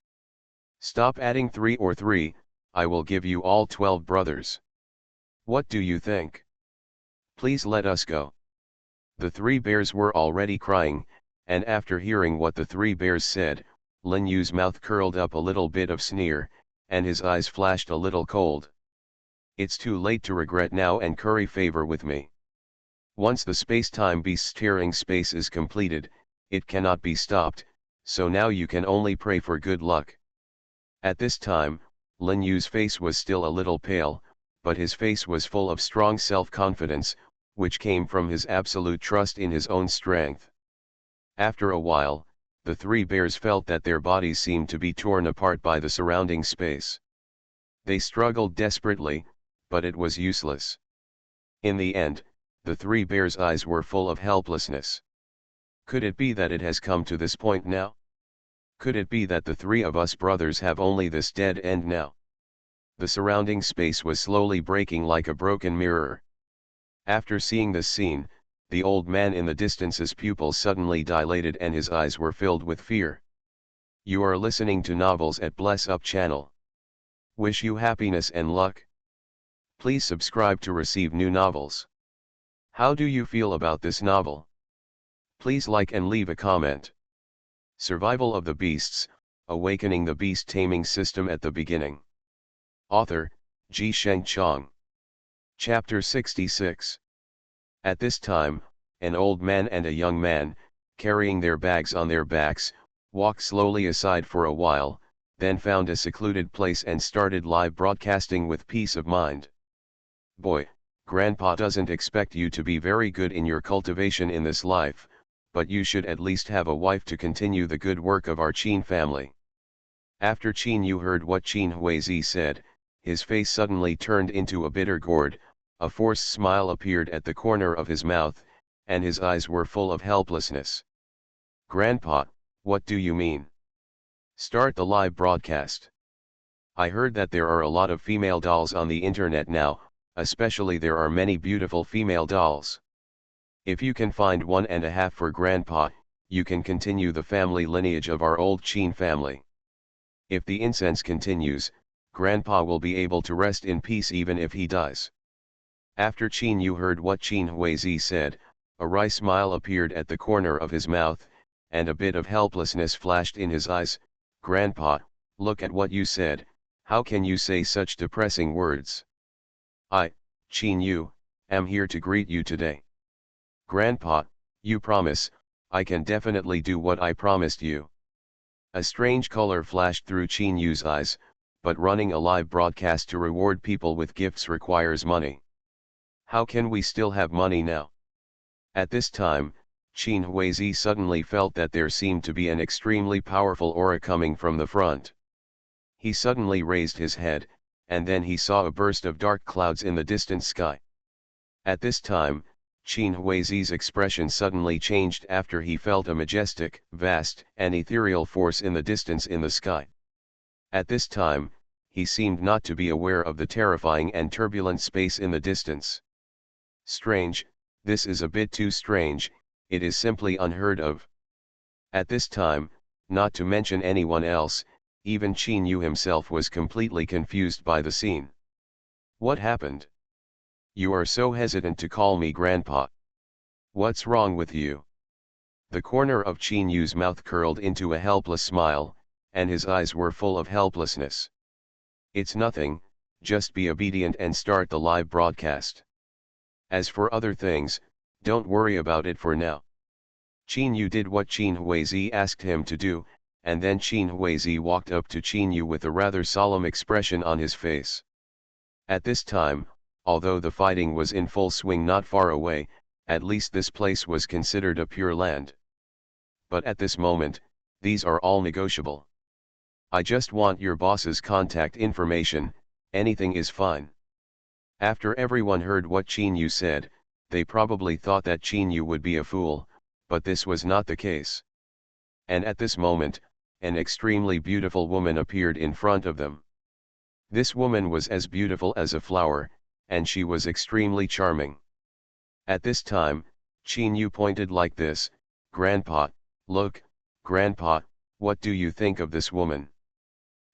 Stop adding 3 or 3, I will give you all 12 brothers. What do you think? Please let us go. The three bears were already crying, and after hearing what the three bears said, Lin Yu's mouth curled up a little bit of sneer, and his eyes flashed a little cold. It's too late to regret now and curry favor with me. Once the space-time beast's tearing space is completed, it cannot be stopped, so now you can only pray for good luck. At this time, Lin Yu's face was still a little pale, but his face was full of strong self-confidence, which came from his absolute trust in his own strength. After a while, the three bears felt that their bodies seemed to be torn apart by the surrounding space. They struggled desperately, but it was useless. In the end, the three bears' eyes were full of helplessness. Could it be that it has come to this point now? Could it be that the three of us brothers have only this dead end now? The surrounding space was slowly breaking like a broken mirror. After seeing this scene, the old man in the distance's pupils suddenly dilated and his eyes were filled with fear. You are listening to Novels at Bless Up channel. Wish you happiness and luck. Please subscribe to receive new novels. How do you feel about this novel? Please like and leave a comment. Survival of the Beasts, Awakening the Beast Taming System at the Beginning. Author, Ji Sheng Chong. Chapter 66. At this time, an old man and a young man, carrying their bags on their backs, walked slowly aside for a while, then found a secluded place and started live broadcasting with peace of mind. Boy, Grandpa doesn't expect you to be very good in your cultivation in this life, but you should at least have a wife to continue the good work of our Qin family. After Qin Yu heard what Qin Huizi said, his face suddenly turned into a bitter gourd, a forced smile appeared at the corner of his mouth, and his eyes were full of helplessness. Grandpa, what do you mean? Start the live broadcast. I heard that there are a lot of female dolls on the internet now, especially there are many beautiful female dolls. If you can find 1.5 for Grandpa, you can continue the family lineage of our old Qin family. If the incense continues, Grandpa will be able to rest in peace even if he dies. After Qin Yu heard what Qin Huizi said, a wry smile appeared at the corner of his mouth, and a bit of helplessness flashed in his eyes. Grandpa, look at what you said, how can you say such depressing words? I, Qin Yu, am here to greet you today. Grandpa, you promise, I can definitely do what I promised you. A strange color flashed through Qin Yu's eyes, but running a live broadcast to reward people with gifts requires money. How can we still have money now? At this time, Qin Huizi suddenly felt that there seemed to be an extremely powerful aura coming from the front. He suddenly raised his head, and then he saw a burst of dark clouds in the distant sky. At this time, Qin Huizi's expression suddenly changed after he felt a majestic, vast, and ethereal force in the distance in the sky. At this time, he seemed not to be aware of the terrifying and turbulent space in the distance. Strange, this is a bit too strange, it is simply unheard of. At this time, not to mention anyone else, even Qin Yu himself was completely confused by the scene. What happened? You are so hesitant to call me grandpa. What's wrong with you? The corner of Qin Yu's mouth curled into a helpless smile, and his eyes were full of helplessness. It's nothing, just be obedient and start the live broadcast. As for other things, don't worry about it for now. Qin Yu did what Qin Huizi asked him to do, and then Qin Huizi walked up to Qin Yu with a rather solemn expression on his face. At this time, although the fighting was in full swing not far away, at least this place was considered a pure land. But at this moment, these are all negotiable. I just want your boss's contact information, anything is fine. After everyone heard what Qin Yu said, they probably thought that Qin Yu would be a fool, but this was not the case. And at this moment, an extremely beautiful woman appeared in front of them. This woman was as beautiful as a flower, and she was extremely charming. At this time, Qin Yu pointed like this, "Grandpa, look, Grandpa, what do you think of this woman?"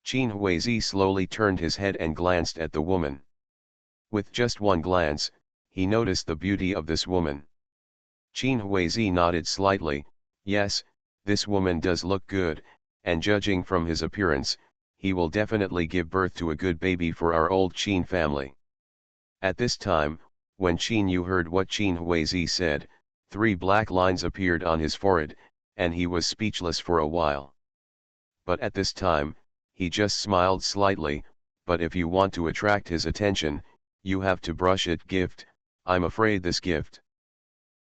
Qin Huizi slowly turned his head and glanced at the woman. With just one glance, he noticed the beauty of this woman. Qin Huizi nodded slightly, yes, this woman does look good, and judging from his appearance, he will definitely give birth to a good baby for our old Qin family. At this time, when Qin Yu heard what Qin Huizi said, 3 black lines appeared on his forehead, and he was speechless for a while. But at this time, he just smiled slightly, but if you want to attract his attention, you have to brush it. Gift, I'm afraid this gift.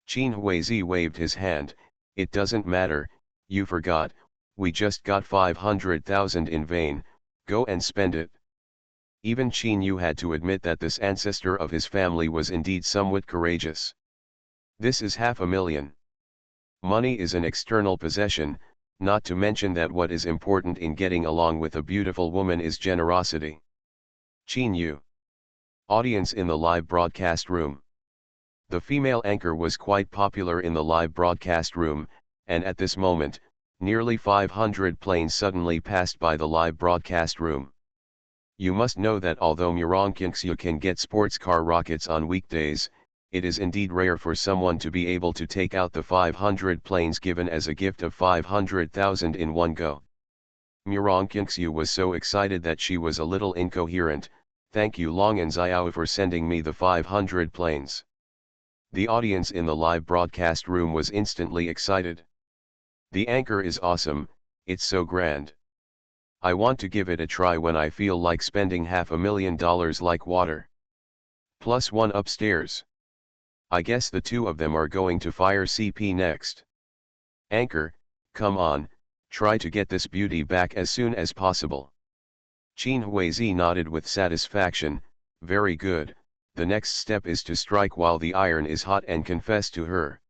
Qin Huizi waved his hand, it doesn't matter, you forgot, we just got 500,000 in vain, go and spend it. Even Qin Yu had to admit that this ancestor of his family was indeed somewhat courageous. This is 500,000. Money is an external possession, not to mention that what is important in getting along with a beautiful woman is generosity. Qin Yu. Audience in the live broadcast room. The female anchor was quite popular in the live broadcast room, and at this moment, nearly 500 planes suddenly passed by the live broadcast room. You must know that although Muronkinksu can get sports car rockets on weekdays, it is indeed rare for someone to be able to take out the 500 planes given as a gift of 500,000 in one go. Muronkinksu was so excited that she was a little incoherent. Thank you Longan Xiao for sending me the 500 planes. The audience in the live broadcast room was instantly excited. The anchor is awesome, it's so grand. I want to give it a try when I feel like spending $500,000 like water. Plus one upstairs. I guess the 2 of them are going to fire CP next. Anchor, come on, try to get this beauty back as soon as possible. Qin Huizi nodded with satisfaction, very good, the next step is to strike while the iron is hot and confess to her.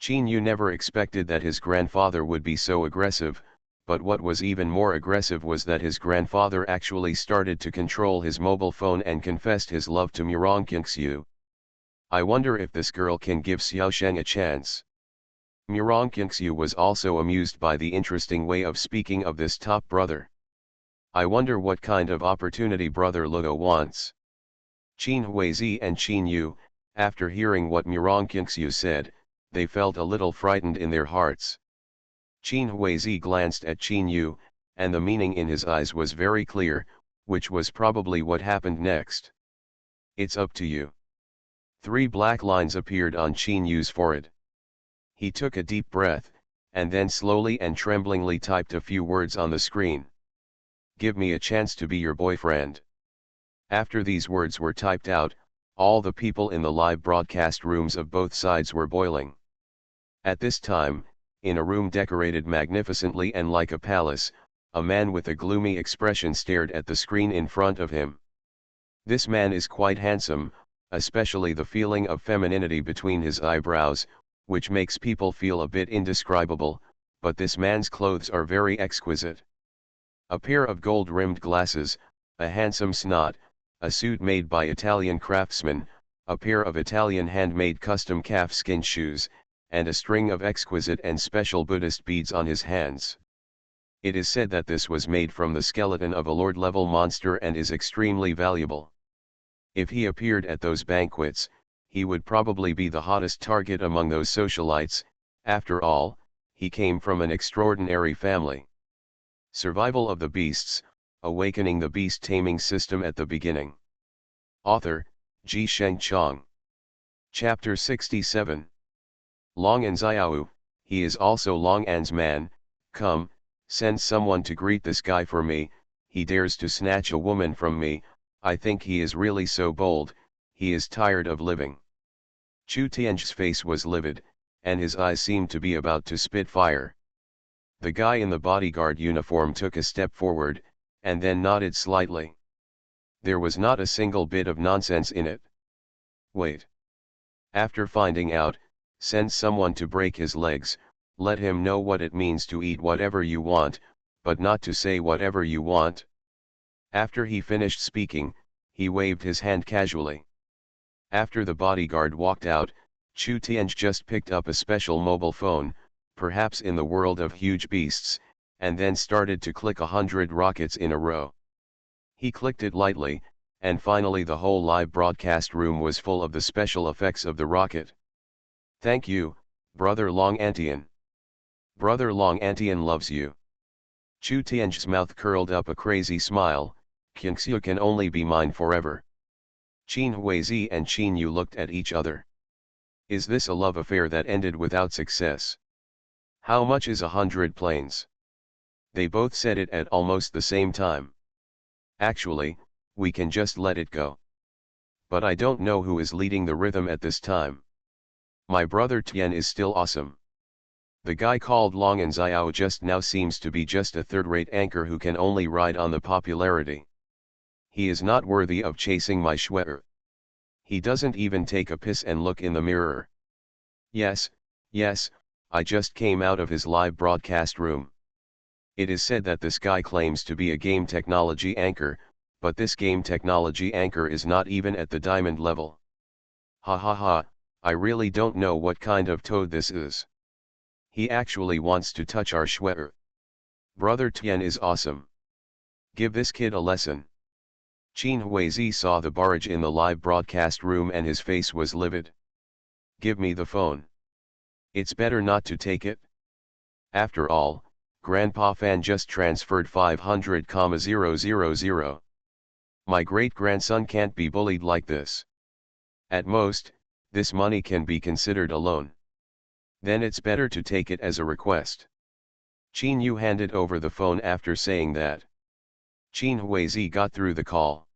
Qin Yu never expected that his grandfather would be so aggressive, but what was even more aggressive was that his grandfather actually started to control his mobile phone and confessed his love to Muronkinksu. I wonder if this girl can give Xiaosheng a chance. Muronkinksu was also amused by the interesting way of speaking of this top brother. I wonder what kind of opportunity brother Luo wants. Qin Huizi and Qin Yu, after hearing what Muronkinksu said, they felt a little frightened in their hearts. Qin Huizi glanced at Qin Yu, and the meaning in his eyes was very clear, which was probably what happened next. It's up to you. 3 black lines appeared on Qin Yu's forehead. He took a deep breath, and then slowly and tremblingly typed a few words on the screen. Give me a chance to be your boyfriend. After these words were typed out, All the people in the live broadcast rooms of both sides were boiling. At this time, in a room decorated magnificently and like a palace, a man with a gloomy expression stared at the screen in front of him. This man is quite handsome, especially the feeling of femininity between his eyebrows, which makes people feel a bit indescribable, but this man's clothes are very exquisite. A pair of gold-rimmed glasses, a handsome snot, a suit made by Italian craftsmen, a pair of Italian handmade custom calfskin shoes, and a string of exquisite and special Buddhist beads on his hands. It is said that this was made from the skeleton of a lord-level monster and is extremely valuable. If he appeared at those banquets, he would probably be the hottest target among those socialites. After all, he came from an extraordinary family. Survival of the Beasts, Awakening the Beast Taming System at the Beginning. Author, Ji Sheng Chong. Chapter 67. Long An Xiao, he is also Long An's man. Come, send someone to greet this guy for me. He dares to snatch a woman from me. I think he is really so bold. He is tired of living. Chu Tian's face was livid, and his eyes seemed to be about to spit fire. The guy in the bodyguard uniform took a step forward, and then nodded slightly. There was not a single bit of nonsense in it. Wait. After finding out, send someone to break his legs. Let him know what it means to eat whatever you want, but not to say whatever you want. After he finished speaking, he waved his hand casually. After the bodyguard walked out, Chu Tianj just picked up a special mobile phone, perhaps in the world of huge beasts, and then started to click 100 rockets in a row. He clicked it lightly, and finally the whole live broadcast room was full of the special effects of the rocket. Thank you, Brother Long Antian. Brother Long Antian loves you. Chu Tianj's mouth curled up a crazy smile. Qingxiu can only be mine forever. Qin Huizi and Qin Yu looked at each other. Is this a love affair that ended without success? How much is 100 planes? They both said it at almost the same time. Actually, we can just let it go. But I don't know who is leading the rhythm at this time. My brother Tian is still awesome. The guy called Long An Xiao just now seems to be just a third-rate anchor who can only ride on the popularity. He is not worthy of chasing my Schwetter. He doesn't even take a piss and look in the mirror. Yes, I just came out of his live broadcast room. It is said that this guy claims to be a game technology anchor, but this game technology anchor is not even at the diamond level. Ha ha ha, I really don't know what kind of toad this is. He actually wants to touch our Schwetter. Brother Tian is awesome. Give this kid a lesson. Qin Huizi saw the barrage in the live broadcast room and his face was livid. Give me the phone. It's better not to take it. After all, Grandpa Fan just transferred 500,000. My great-grandson can't be bullied like this. At most, this money can be considered a loan. Then it's better to take it as a request. Qin Yu handed over the phone after saying that. Qin Huizi got through the call.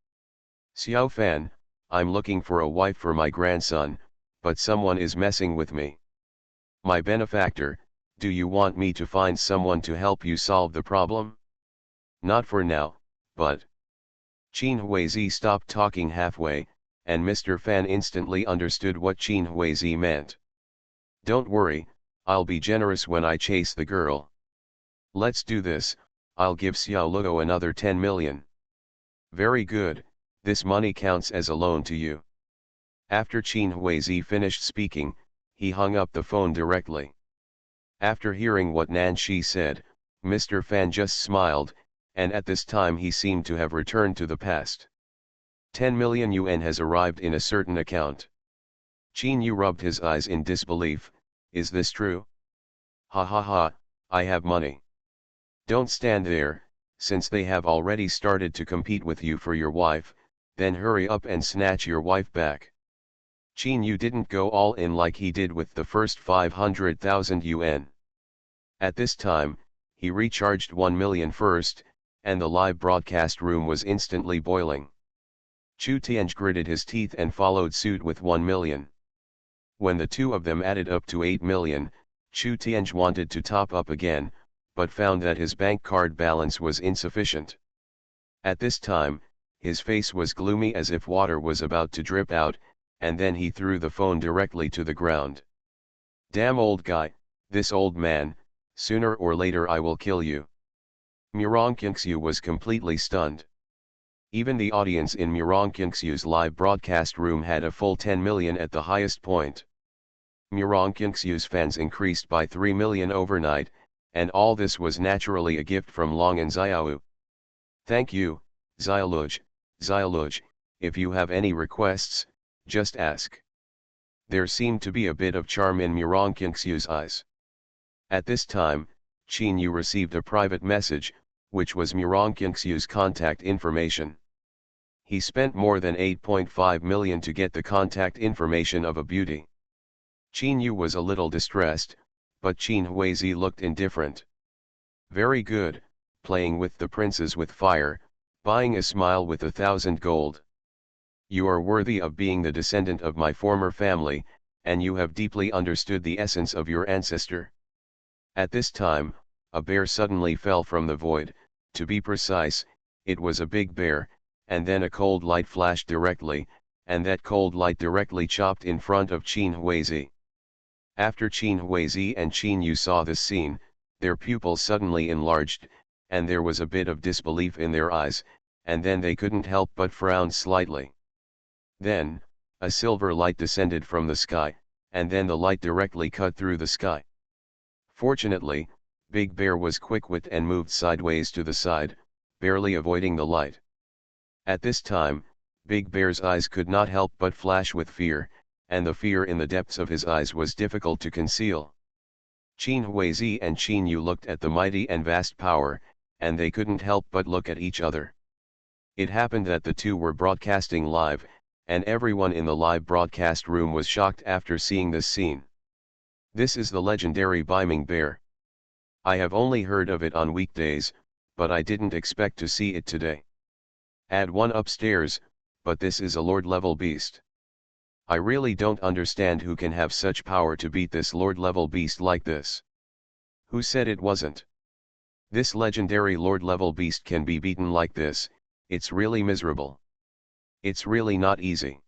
Xiao Fan, I'm looking for a wife for my grandson, but someone is messing with me. My benefactor, do you want me to find someone to help you solve the problem? Not for now, but... Qin Huizi stopped talking halfway, and Mr. Fan instantly understood what Qin Huizi meant. Don't worry, I'll be generous when I chase the girl. Let's do this, I'll give Xiao Luo another 10 million. Very good, this money counts as a loan to you. After Qin Huizi finished speaking, he hung up the phone directly. After hearing what Nan Shi said, Mr. Fan just smiled, and at this time he seemed to have returned to the past. 10 million yuan has arrived in a certain account. Qin Yu rubbed his eyes in disbelief. Is this true? Ha ha ha, I have money. Don't stand there, since they have already started to compete with you for your wife, then hurry up and snatch your wife back. Qin Yu didn't go all in like he did with the first 500,000 yuan. At this time, he recharged 1 million first, and the live broadcast room was instantly boiling. Chu Tianj gritted his teeth and followed suit with 1 million. When the two of them added up to 8 million, Chu Tianj wanted to top up again, but found that his bank card balance was insufficient. At this time, his face was gloomy as if water was about to drip out, and then he threw the phone directly to the ground. Damn old guy, this old man, sooner or later I will kill you. Murong Kingsyu was completely stunned. Even the audience in Murong Kingsyu's live broadcast room had a full 10 million at the highest point. Murong Kingsyu's fans increased by 3 million overnight, and all this was naturally a gift from Long and Xiao. Thank you, Xiaoluj, if you have any requests, just ask. There seemed to be a bit of charm in Murong Kingsyu's eyes. At this time, Qin Yu received a private message, which was Murong Kingsyu's contact information. He spent more than 8.5 million to get the contact information of a beauty. Qin Yu was a little distressed, but Qin Huizi looked indifferent. Very good, playing with the princes with fire, buying a smile with 1,000 gold. You are worthy of being the descendant of my former family, and you have deeply understood the essence of your ancestor. At this time, a bear suddenly fell from the void. To be precise, it was a big bear, and then a cold light flashed directly, and that cold light directly chopped in front of Qin Huizi. After Qin Huizi and Qin Yu saw this scene, their pupils suddenly enlarged, and there was a bit of disbelief in their eyes, and then they couldn't help but frown slightly. Then, a silver light descended from the sky, and then the light directly cut through the sky. Fortunately, Big Bear was quick-witted and moved sideways to the side, barely avoiding the light. At this time, Big Bear's eyes could not help but flash with fear, and the fear in the depths of his eyes was difficult to conceal. Qin Huizi and Qin Yu looked at the mighty and vast power, and they couldn't help but look at each other. It happened that the two were broadcasting live, and everyone in the live broadcast room was shocked after seeing this scene. This is the legendary Beiming bear. I have only heard of it on weekdays, but I didn't expect to see it today. Add one upstairs, but this is a lord-level beast. I really don't understand who can have such power to beat this lord-level beast like this. Who said it wasn't? This legendary lord-level beast can be beaten like this, it's really miserable. It's really not easy.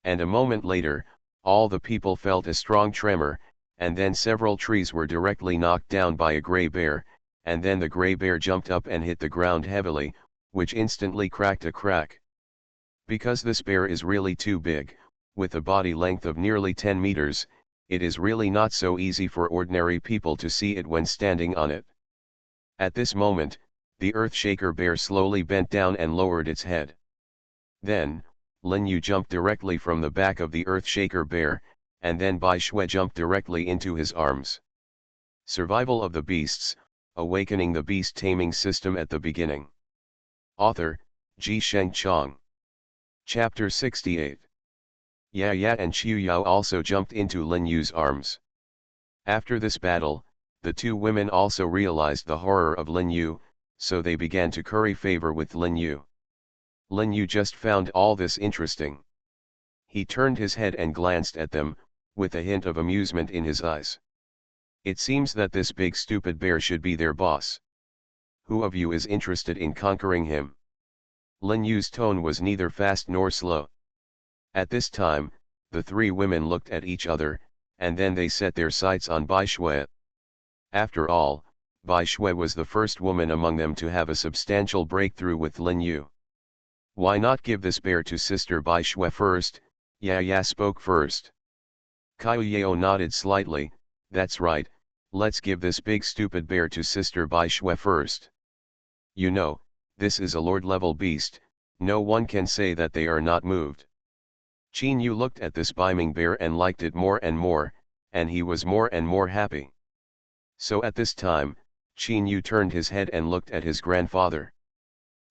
And a moment later, all the people felt a strong tremor, and then several trees were directly knocked down by a gray bear, and then the gray bear jumped up and hit the ground heavily, which instantly cracked a crack. Because this bear is really too big, with a body length of nearly 10 meters, it is really not so easy for ordinary people to see it when standing on it. At this moment, the Earthshaker bear slowly bent down and lowered its head. Then, Lin Yu jumped directly from the back of the Earthshaker bear, and then Bai Shui jumped directly into his arms. Survival of the Beasts, Awakening the Beast Taming System at the Beginning. Author, Ji Shengchong. Chapter 68. Ya Ya and Qiu Yao also jumped into Lin Yu's arms. After this battle, the two women also realized the horror of Lin Yu, so they began to curry favor with Lin Yu. Lin Yu just found all this interesting. He turned his head and glanced at them, with a hint of amusement in his eyes. It seems that this big stupid bear should be their boss. Who of you is interested in conquering him? Lin Yu's tone was neither fast nor slow. At this time, the three women looked at each other, and then they set their sights on Bai Shui. After all, Bai Shui was the first woman among them to have a substantial breakthrough with Lin Yu. Why not give this bear to Sister Bai Shui first? Ya Ya spoke first. Kaiu Yao nodded slightly, that's right, let's give this big stupid bear to Sister Bai Shui first. You know, this is a lord-level beast, no one can say that they are not moved. Qin Yu looked at this Beiming bear and liked it more, and he was more and more happy. So at this time, Qin Yu turned his head and looked at his grandfather.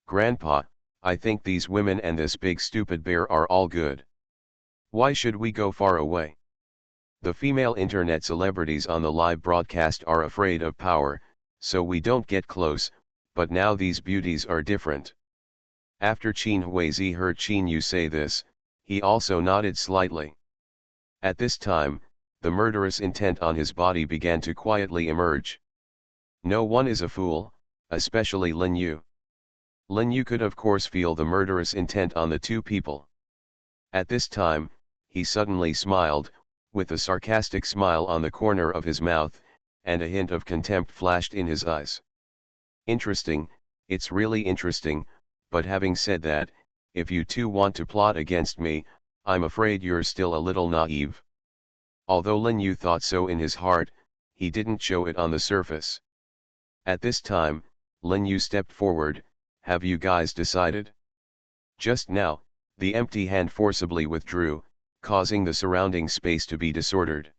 Grandpa, I think these women and this big stupid bear are all good. Why should we go far away? The female internet celebrities on the live broadcast are afraid of power, so we don't get close, but now these beauties are different. After Qin Huizi heard Qin Yu say this, he also nodded slightly. At this time, the murderous intent on his body began to quietly emerge. No one is a fool, especially Lin Yu. Lin Yu could of course feel the murderous intent on the two people. At this time, he suddenly smiled, with a sarcastic smile on the corner of his mouth, and a hint of contempt flashed in his eyes. Interesting, it's really interesting, but having said that, if you two want to plot against me, I'm afraid you're still a little naive. Although Lin Yu thought so in his heart, he didn't show it on the surface. At this time, Lin Yu stepped forward. Have you guys decided? Just now, the empty hand forcibly withdrew, causing the surrounding space to be disordered.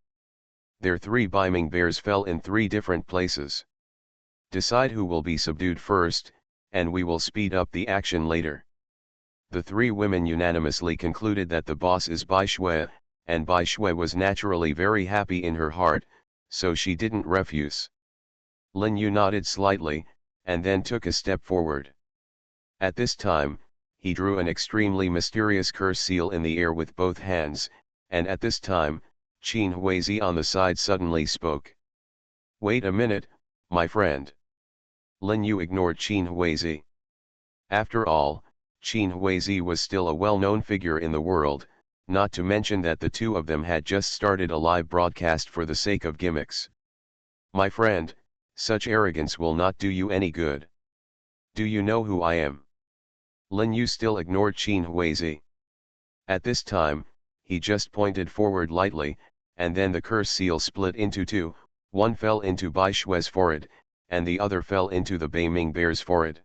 Their three beaming bears fell in three different places. Decide who will be subdued first, and we will speed up the action later. The three women unanimously concluded that the boss is Bai Shui, and Bai Shui was naturally very happy in her heart, so she didn't refuse. Lin Yu nodded slightly, and then took a step forward. At this time, he drew an extremely mysterious curse seal in the air with both hands, and at this time, Qin Huizi on the side suddenly spoke. Wait a minute, my friend. Lin Yu ignored Qin Huizi. After all, Qin Huizi was still a well-known figure in the world, not to mention that the two of them had just started a live broadcast for the sake of gimmicks. My friend, such arrogance will not do you any good. Do you know who I am? Lin Yu still ignored Qin Huizi. At this time, he just pointed forward lightly, and then the curse seal split into two, one fell into Bai Shui's forehead, and the other fell into the Beiming bear's forehead.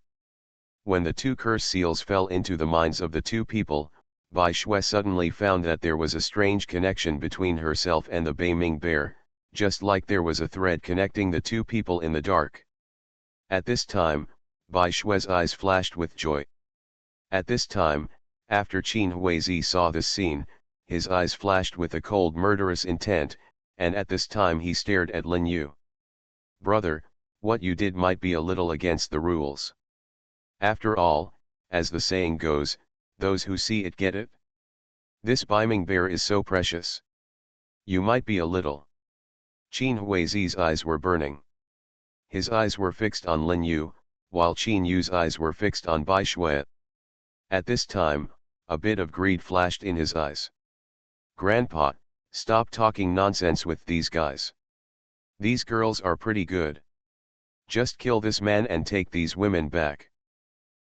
When the two curse seals fell into the minds of the two people, Bai Shui suddenly found that there was a strange connection between herself and the Beiming bear, just like there was a thread connecting the two people in the dark. At this time, Bai Shui's eyes flashed with joy. At this time, after Qin Huizi saw this scene, his eyes flashed with a cold murderous intent, and at this time he stared at Lin Yu. Brother, what you did might be a little against the rules. After all, as the saying goes, those who see it get it. This beiming bear is so precious. You might be a little. Qin Huizi's eyes were burning. His eyes were fixed on Lin Yu, while Qin Yu's eyes were fixed on Bai Shui. At this time, a bit of greed flashed in his eyes. Grandpa, stop talking nonsense with these guys. These girls are pretty good. Just kill this man and take these women back.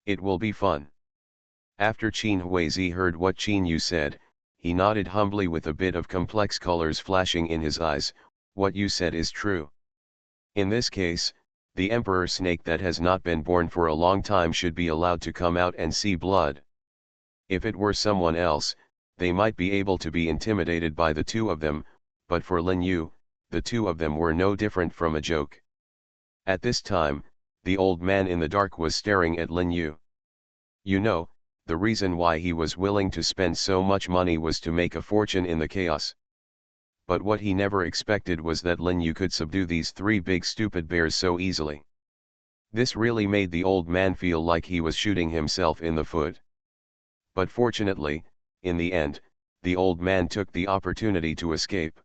It will be fun. After Qin Huizi heard what Qin Yu said, he nodded humbly with a bit of complex colors flashing in his eyes. What you said is true. In this case, the emperor snake that has not been born for a long time should be allowed to come out and see blood. If it were someone else, they might be able to be intimidated by the two of them, but for Lin Yu, the two of them were no different from a joke. At this time, the old man in the dark was staring at Lin Yu. You know, the reason why he was willing to spend so much money was to make a fortune in the chaos. But what he never expected was that Lin Yu could subdue these three big stupid bears so easily. This really made the old man feel like he was shooting himself in the foot. But fortunately, in the end, the old man took the opportunity to escape.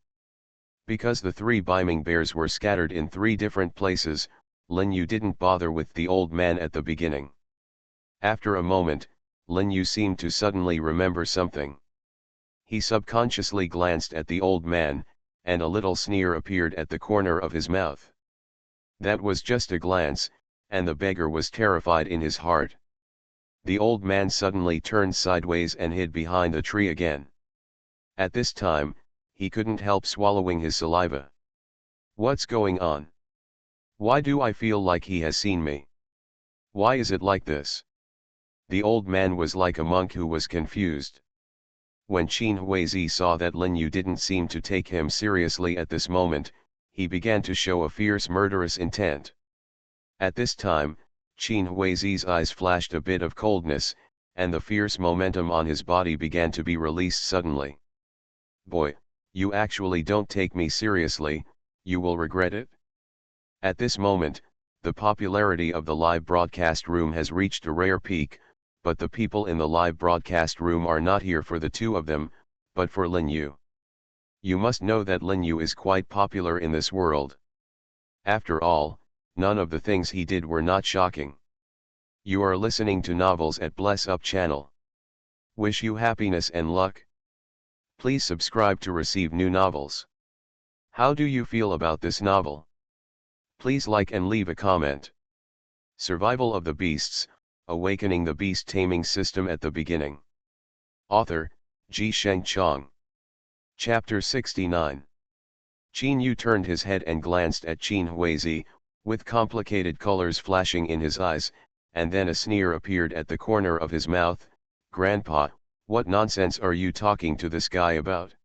Because the three beiming bears were scattered in three different places, Lin Yu didn't bother with the old man at the beginning. After a moment, Lin Yu seemed to suddenly remember something. He subconsciously glanced at the old man, and a little sneer appeared at the corner of his mouth. That was just a glance, and the beggar was terrified in his heart. The old man suddenly turned sideways and hid behind the tree again. At this time, he couldn't help swallowing his saliva. What's going on? Why do I feel like he has seen me? Why is it like this? The old man was like a monk who was confused. When Qin Huizi saw that Lin Yu didn't seem to take him seriously at this moment, he began to show a fierce murderous intent. At this time, Qin Huizi's eyes flashed a bit of coldness, and the fierce momentum on his body began to be released suddenly. Boy, you actually don't take me seriously, you will regret it. At this moment, the popularity of the live broadcast room has reached a rare peak, but the people in the live broadcast room are not here for the two of them, but for Lin Yu. You must know that Lin Yu is quite popular in this world. After all, none of the things he did were not shocking. You are listening to Novels at Bless Up channel. Wish you happiness and luck. Please subscribe to receive new novels. How do you feel about this novel? Please like and leave a comment. Survival of the Beasts, Awakening the Beast Taming System at the Beginning. Author, Ji-Sheng Chang. Chapter 69. Qin Yu turned his head and glanced at Qin Huizi, with complicated colors flashing in his eyes, and then a sneer appeared at the corner of his mouth. "Grandpa, what nonsense are you talking to this guy about?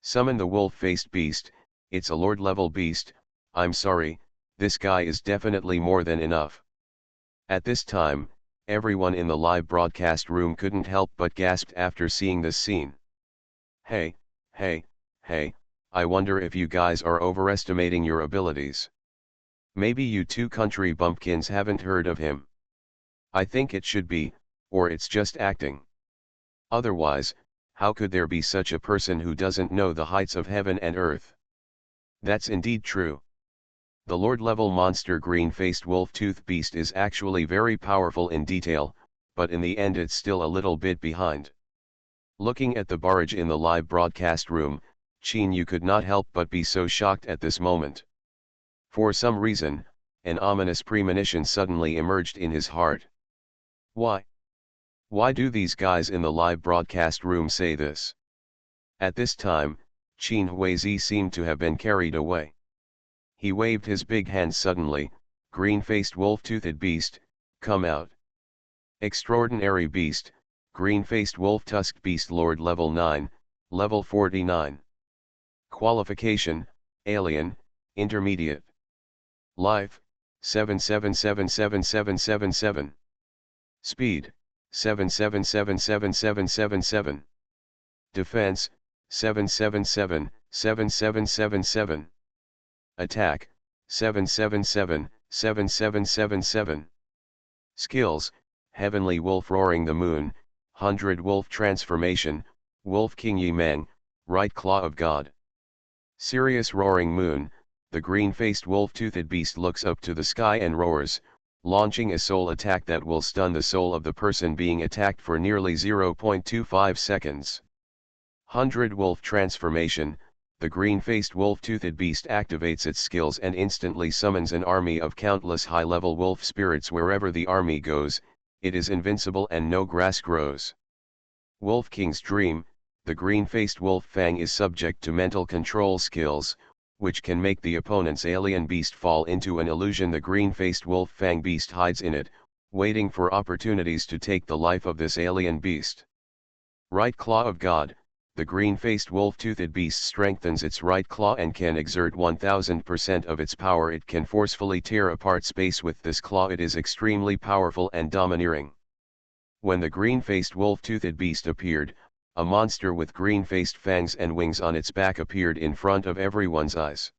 Summon the wolf-faced beast, it's a lord-level beast. I'm sorry, this guy is definitely more than enough." At this time, everyone in the live broadcast room couldn't help but gasp after seeing this scene. Hey, I wonder if you guys are overestimating your abilities. Maybe you two country bumpkins haven't heard of him. I think it should be, or it's just acting. Otherwise, how could there be such a person who doesn't know the heights of heaven and earth? That's indeed true. The lord-level monster green-faced wolf-tooth beast is actually very powerful in detail, but in the end it's still a little bit behind. Looking at the barrage in the live broadcast room, Qin Yu could not help but be so shocked at this moment. For some reason, an ominous premonition suddenly emerged in his heart. Why? Why do these guys in the live broadcast room say this? At this time, Qin Huizi seemed to have been carried away. He waved his big hand suddenly. "Green-faced wolf-toothed beast, come out. Extraordinary beast, green-faced wolf-tusked beast, Lord level 9, level 49. Qualification, Alien, Intermediate. Life, 7777777. Speed, 7777777. Defense, 7777777. Attack, 7777777. Skills, Heavenly Wolf Roaring the Moon, 100 Wolf Transformation, Wolf King Yi Meng, Right Claw of God. Serious Roaring Moon, the green-faced wolf-toothed beast looks up to the sky and roars, launching a soul attack that will stun the soul of the person being attacked for nearly 0.25 seconds. 100 Wolf Transformation, the green-faced wolf-toothed beast activates its skills and instantly summons an army of countless high-level wolf spirits wherever the army goes. It is invincible and no grass grows. Wolf King's Dream, the green-faced wolf fang is subject to mental control skills, which can make the opponent's alien beast fall into an illusion. The green-faced wolf fang beast hides in it, waiting for opportunities to take the life of this alien beast. Right Claw of God, the green-faced wolf-toothed beast strengthens its right claw and can exert 1000% of its power. It can forcefully tear apart space with this claw. It is extremely powerful and domineering. When the green-faced wolf-toothed beast appeared, a monster with green-faced fangs and wings on its back appeared in front of everyone's eyes.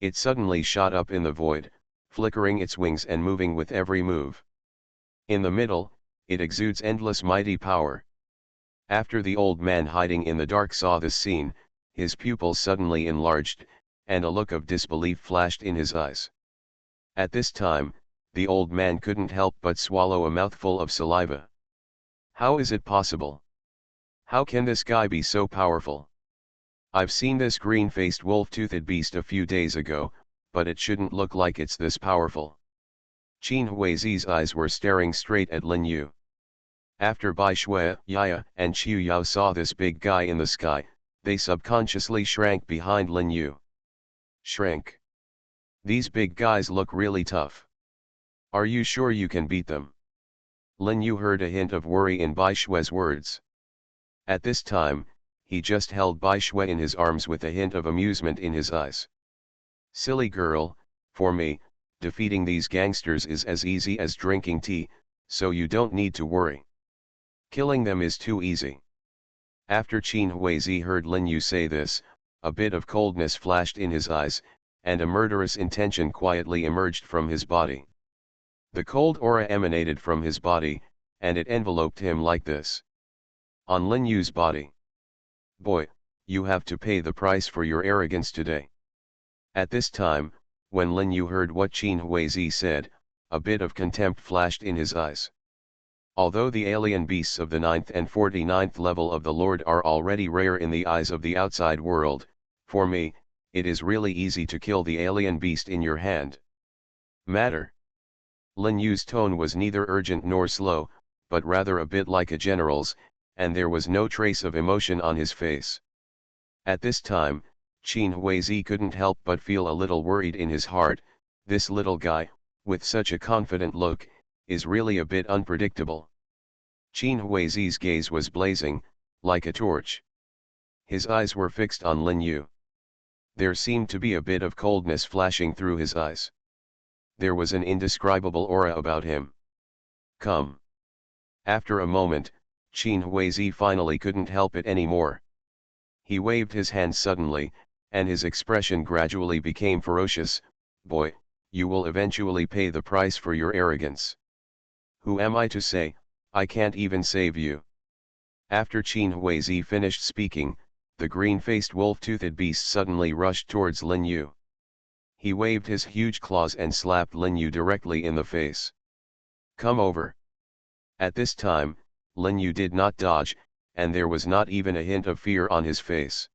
It suddenly shot up in the void, flickering its wings and moving with every move. In the middle, it exudes endless mighty power. After the old man hiding in the dark saw this scene, his pupils suddenly enlarged, and a look of disbelief flashed in his eyes. At this time, the old man couldn't help but swallow a mouthful of saliva. How is it possible? How can this guy be so powerful? I've seen this green-faced wolf-toothed beast a few days ago, but it shouldn't look like it's this powerful. Qin Huizi's eyes were staring straight at Lin Yu. After Bai Shui, Yaya, and Qiu Yao saw this big guy in the sky, they subconsciously shrank behind Lin Yu. Shrank. These big guys look really tough. Are you sure you can beat them? Lin Yu heard a hint of worry in Bai Shui's words. At this time, he just held Bai Shui in his arms with a hint of amusement in his eyes. Silly girl, for me, defeating these gangsters is as easy as drinking tea, so you don't need to worry. Killing them is too easy. After Qin Huizi heard Lin Yu say this, a bit of coldness flashed in his eyes, and a murderous intention quietly emerged from his body. The cold aura emanated from his body, and it enveloped him like this. On Lin Yu's body. Boy, you have to pay the price for your arrogance today. At this time, when Lin Yu heard what Qin Huizi said, a bit of contempt flashed in his eyes. Although the alien beasts of the 9th and 49th level of the Lord are already rare in the eyes of the outside world, for me, it is really easy to kill the alien beast in your hand. Matter. Lin Yu's tone was neither urgent nor slow, but rather a bit like a general's, and there was no trace of emotion on his face. At this time, Qin Huizi couldn't help but feel a little worried in his heart. This little guy, with such a confident look, is really a bit unpredictable. Qin Huizi's gaze was blazing, like a torch. His eyes were fixed on Lin Yu. There seemed to be a bit of coldness flashing through his eyes. There was an indescribable aura about him. Come. After a moment, Qin Huizi finally couldn't help it anymore. He waved his hand suddenly, and his expression gradually became ferocious. Boy, you will eventually pay the price for your arrogance. Who am I to say, I can't even save you? After Qin Huizi finished speaking, the green-faced wolf-toothed beast suddenly rushed towards Lin Yu. He waved his huge claws and slapped Lin Yu directly in the face. Come over. At this time, Lin Yu did not dodge, and there was not even a hint of fear on his face.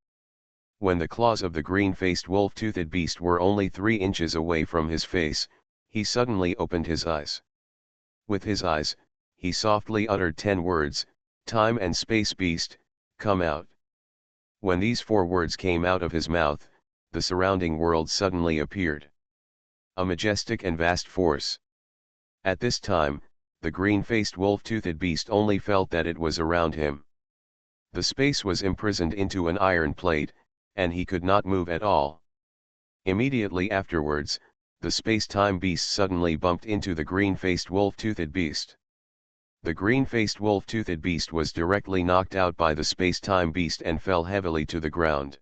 When the claws of the green-faced wolf-toothed beast were only 3 inches away from his face, he suddenly opened his eyes. With his eyes, he softly uttered 10 words, "Time and space beast, come out." When these 4 words came out of his mouth, the surrounding world suddenly appeared. A majestic and vast force. At this time, the green-faced wolf-toothed beast only felt that it was around him. The space was imprisoned into an iron plate, and he could not move at all. Immediately afterwards, the space-time beast suddenly bumped into the green-faced wolf-toothed beast. The green-faced wolf-toothed beast was directly knocked out by the space-time beast and fell heavily to the ground.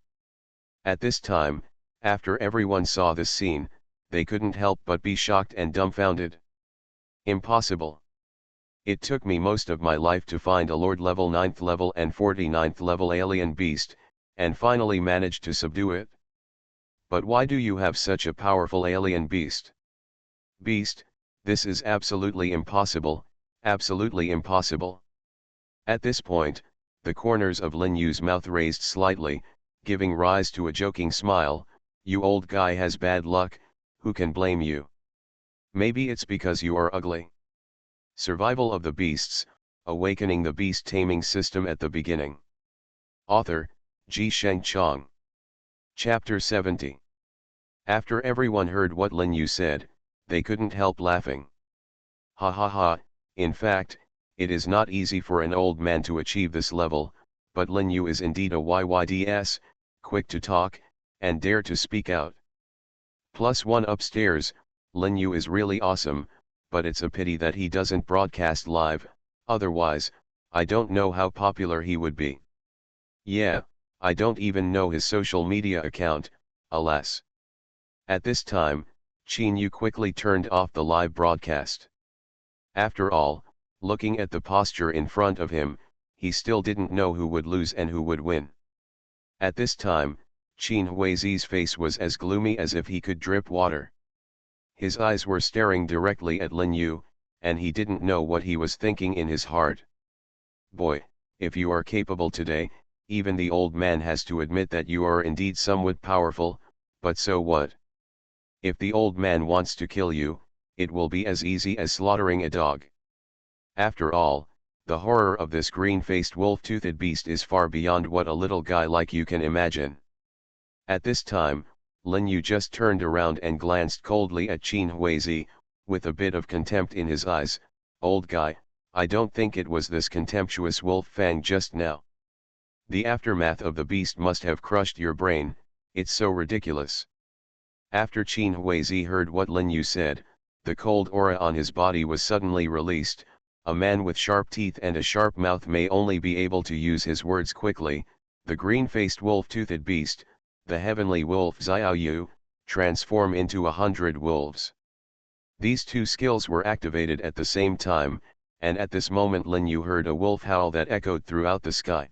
At this time, after everyone saw this scene, they couldn't help but be shocked and dumbfounded. Impossible. It took me most of my life to find a Lord level 9th level and 49th level alien beast, and finally managed to subdue it. But why do you have such a powerful alien beast? Beast, this is absolutely impossible, absolutely impossible. At this point, the corners of Lin Yu's mouth raised slightly, giving rise to a joking smile. You old guy has bad luck, who can blame you? Maybe it's because you are ugly. Survival of the Beasts, Awakening the Beast Taming System at the Beginning. Author, Ji Sheng Chong. Chapter 70. After everyone heard what Lin Yu said, they couldn't help laughing. Ha ha ha, in fact, it is not easy for an old man to achieve this level, but Lin Yu is indeed a YYDS, quick to talk, and dare to speak out. +1 upstairs, Lin Yu is really awesome, but it's a pity that he doesn't broadcast live, otherwise, I don't know how popular he would be. Yeah, I don't even know his social media account, alas. At this time, Qin Yu quickly turned off the live broadcast. After all, looking at the posture in front of him, he still didn't know who would lose and who would win. At this time, Qin Huizi's face was as gloomy as if he could drip water. His eyes were staring directly at Lin Yu, and he didn't know what he was thinking in his heart. Boy, if you are capable today, even the old man has to admit that you are indeed somewhat powerful, but so what? If the old man wants to kill you, it will be as easy as slaughtering a dog. After all, the horror of this green-faced wolf-toothed beast is far beyond what a little guy like you can imagine. At this time, Lin Yu just turned around and glanced coldly at Qin Huizi, with a bit of contempt in his eyes. Old guy, I don't think it was this contemptuous wolf fang just now. The aftermath of the beast must have crushed your brain, it's so ridiculous. After Qin Huizi heard what Lin Yu said, the cold aura on his body was suddenly released. A man with sharp teeth and a sharp mouth may only be able to use his words quickly. The green-faced wolf-toothed beast, the heavenly wolf Xiao Yu, transform into 100 wolves. These 2 skills were activated at the same time, and at this moment Lin Yu heard a wolf howl that echoed throughout the sky.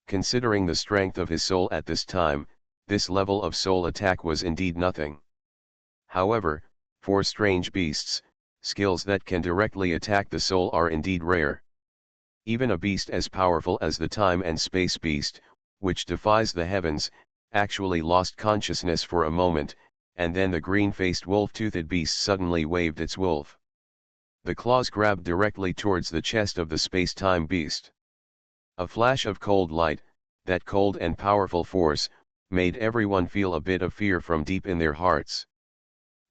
Considering the strength of his soul at this time, this level of soul attack was indeed nothing. However, for strange beasts, skills that can directly attack the soul are indeed rare. Even a beast as powerful as the Time and Space Beast, which defies the heavens, actually lost consciousness for a moment, and then the green-faced wolf-toothed beast suddenly waved its wolf. The claws grabbed directly towards the chest of the space-time beast. A flash of cold light, that cold and powerful force, made everyone feel a bit of fear from deep in their hearts.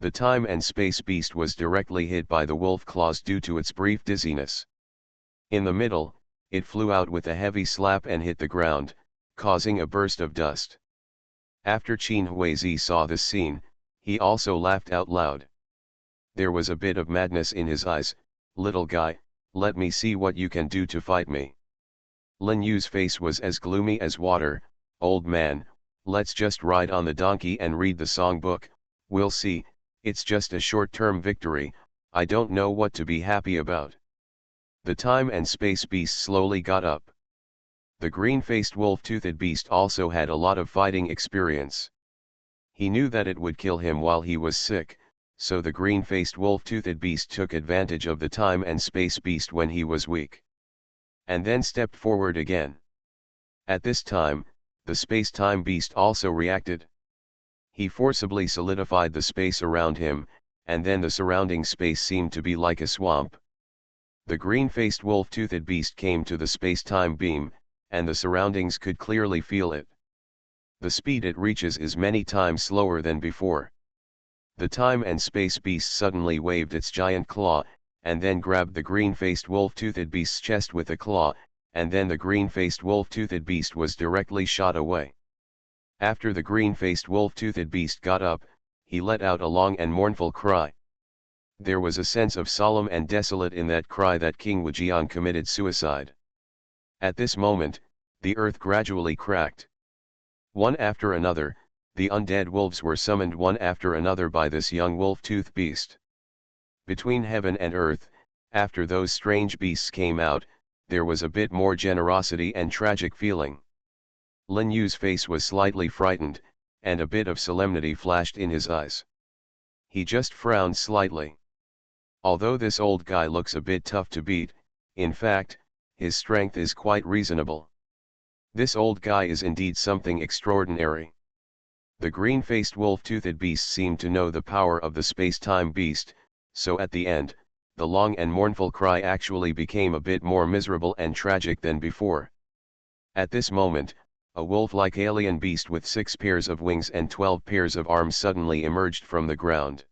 The Time and Space Beast was directly hit by the wolf claws due to its brief dizziness. In the middle, it flew out with a heavy slap and hit the ground, causing a burst of dust. After Qin Huizi saw this scene, he also laughed out loud. There was a bit of madness in his eyes. "Little guy, let me see what you can do to fight me." Lin Yu's face was as gloomy as water. "Old man, let's just ride on the donkey and read the songbook, we'll see, it's just a short-term victory, I don't know what to be happy about." The Time and Space Beast slowly got up. The green-faced wolf-toothed beast also had a lot of fighting experience. He knew that it would kill him while he was sick, so the green-faced wolf-toothed beast took advantage of the Time and Space Beast when he was weak. And then stepped forward again. At this time, the space-time beast also reacted. He forcibly solidified the space around him, and then the surrounding space seemed to be like a swamp. The green-faced wolf-toothed beast came to the space-time beam, and the surroundings could clearly feel it. The speed it reaches is many times slower than before. The Time and Space Beast suddenly waved its giant claw, and then grabbed the green-faced wolf-toothed beast's chest with a claw, and then the green-faced wolf-toothed beast was directly shot away. After the green-faced wolf-toothed beast got up, he let out a long and mournful cry. There was a sense of solemn and desolate in that cry that King Wujian committed suicide. At this moment, the earth gradually cracked. One after another, the undead wolves were summoned one after another by this young wolf-toothed beast. Between heaven and earth, after those strange beasts came out, there was a bit more generosity and tragic feeling. Lin Yu's face was slightly frightened, and a bit of solemnity flashed in his eyes. He just frowned slightly. Although this old guy looks a bit tough to beat, in fact, his strength is quite reasonable. This old guy is indeed something extraordinary. The green-faced wolf-toothed beast seemed to know the power of the space-time beast, so at the end, the long and mournful cry actually became a bit more miserable and tragic than before. At this moment, a wolf-like alien beast with 6 pairs of wings and 12 pairs of arms suddenly emerged from the ground.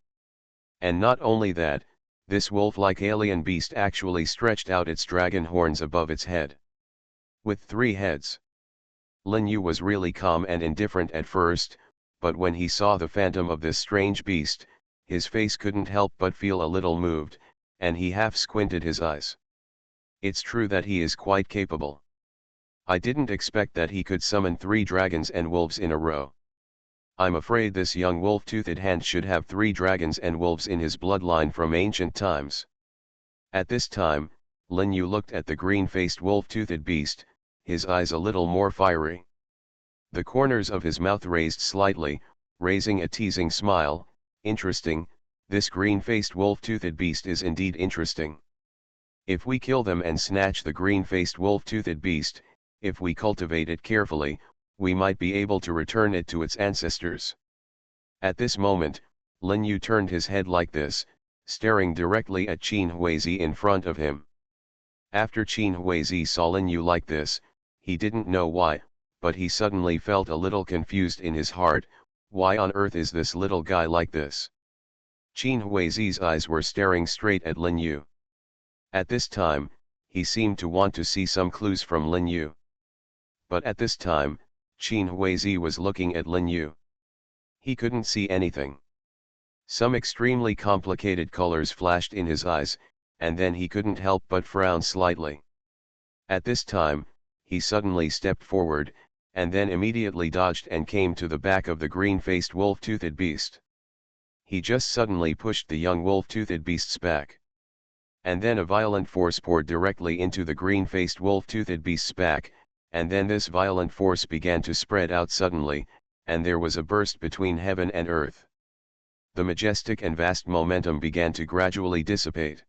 And not only that, this wolf-like alien beast actually stretched out its dragon horns above its head. With 3 heads. Lin Yu was really calm and indifferent at first, but when he saw the phantom of this strange beast, his face couldn't help but feel a little moved, and he half squinted his eyes. It's true that he is quite capable. I didn't expect that he could summon 3 dragons and wolves in a row. I'm afraid this young wolf-toothed hand should have 3 dragons and wolves in his bloodline from ancient times. At this time, Lin Yu looked at the green-faced wolf-toothed beast, his eyes a little more fiery. The corners of his mouth raised slightly, raising a teasing smile. Interesting, this green-faced wolf-toothed beast is indeed interesting. If we kill them and snatch the green-faced wolf-toothed beast, if we cultivate it carefully, we might be able to return it to its ancestors. At this moment, Lin Yu turned his head like this, staring directly at Qin Huizi in front of him. After Qin Huizi saw Lin Yu like this, he didn't know why, but he suddenly felt a little confused in his heart. Why on earth is this little guy like this? Qin Huizi's eyes were staring straight at Lin Yu. At this time, he seemed to want to see some clues from Lin Yu. But at this time, Qin Huizi was looking at Lin Yu. He couldn't see anything. Some extremely complicated colors flashed in his eyes, and then he couldn't help but frown slightly. At this time, he suddenly stepped forward, and then immediately dodged and came to the back of the green-faced wolf-toothed beast. He just suddenly pushed the young wolf-toothed beast's back. and then a violent force poured directly into the green-faced wolf-toothed beast's back, and then this violent force began to spread out suddenly, and there was a burst between heaven and earth. The majestic and vast momentum began to gradually dissipate.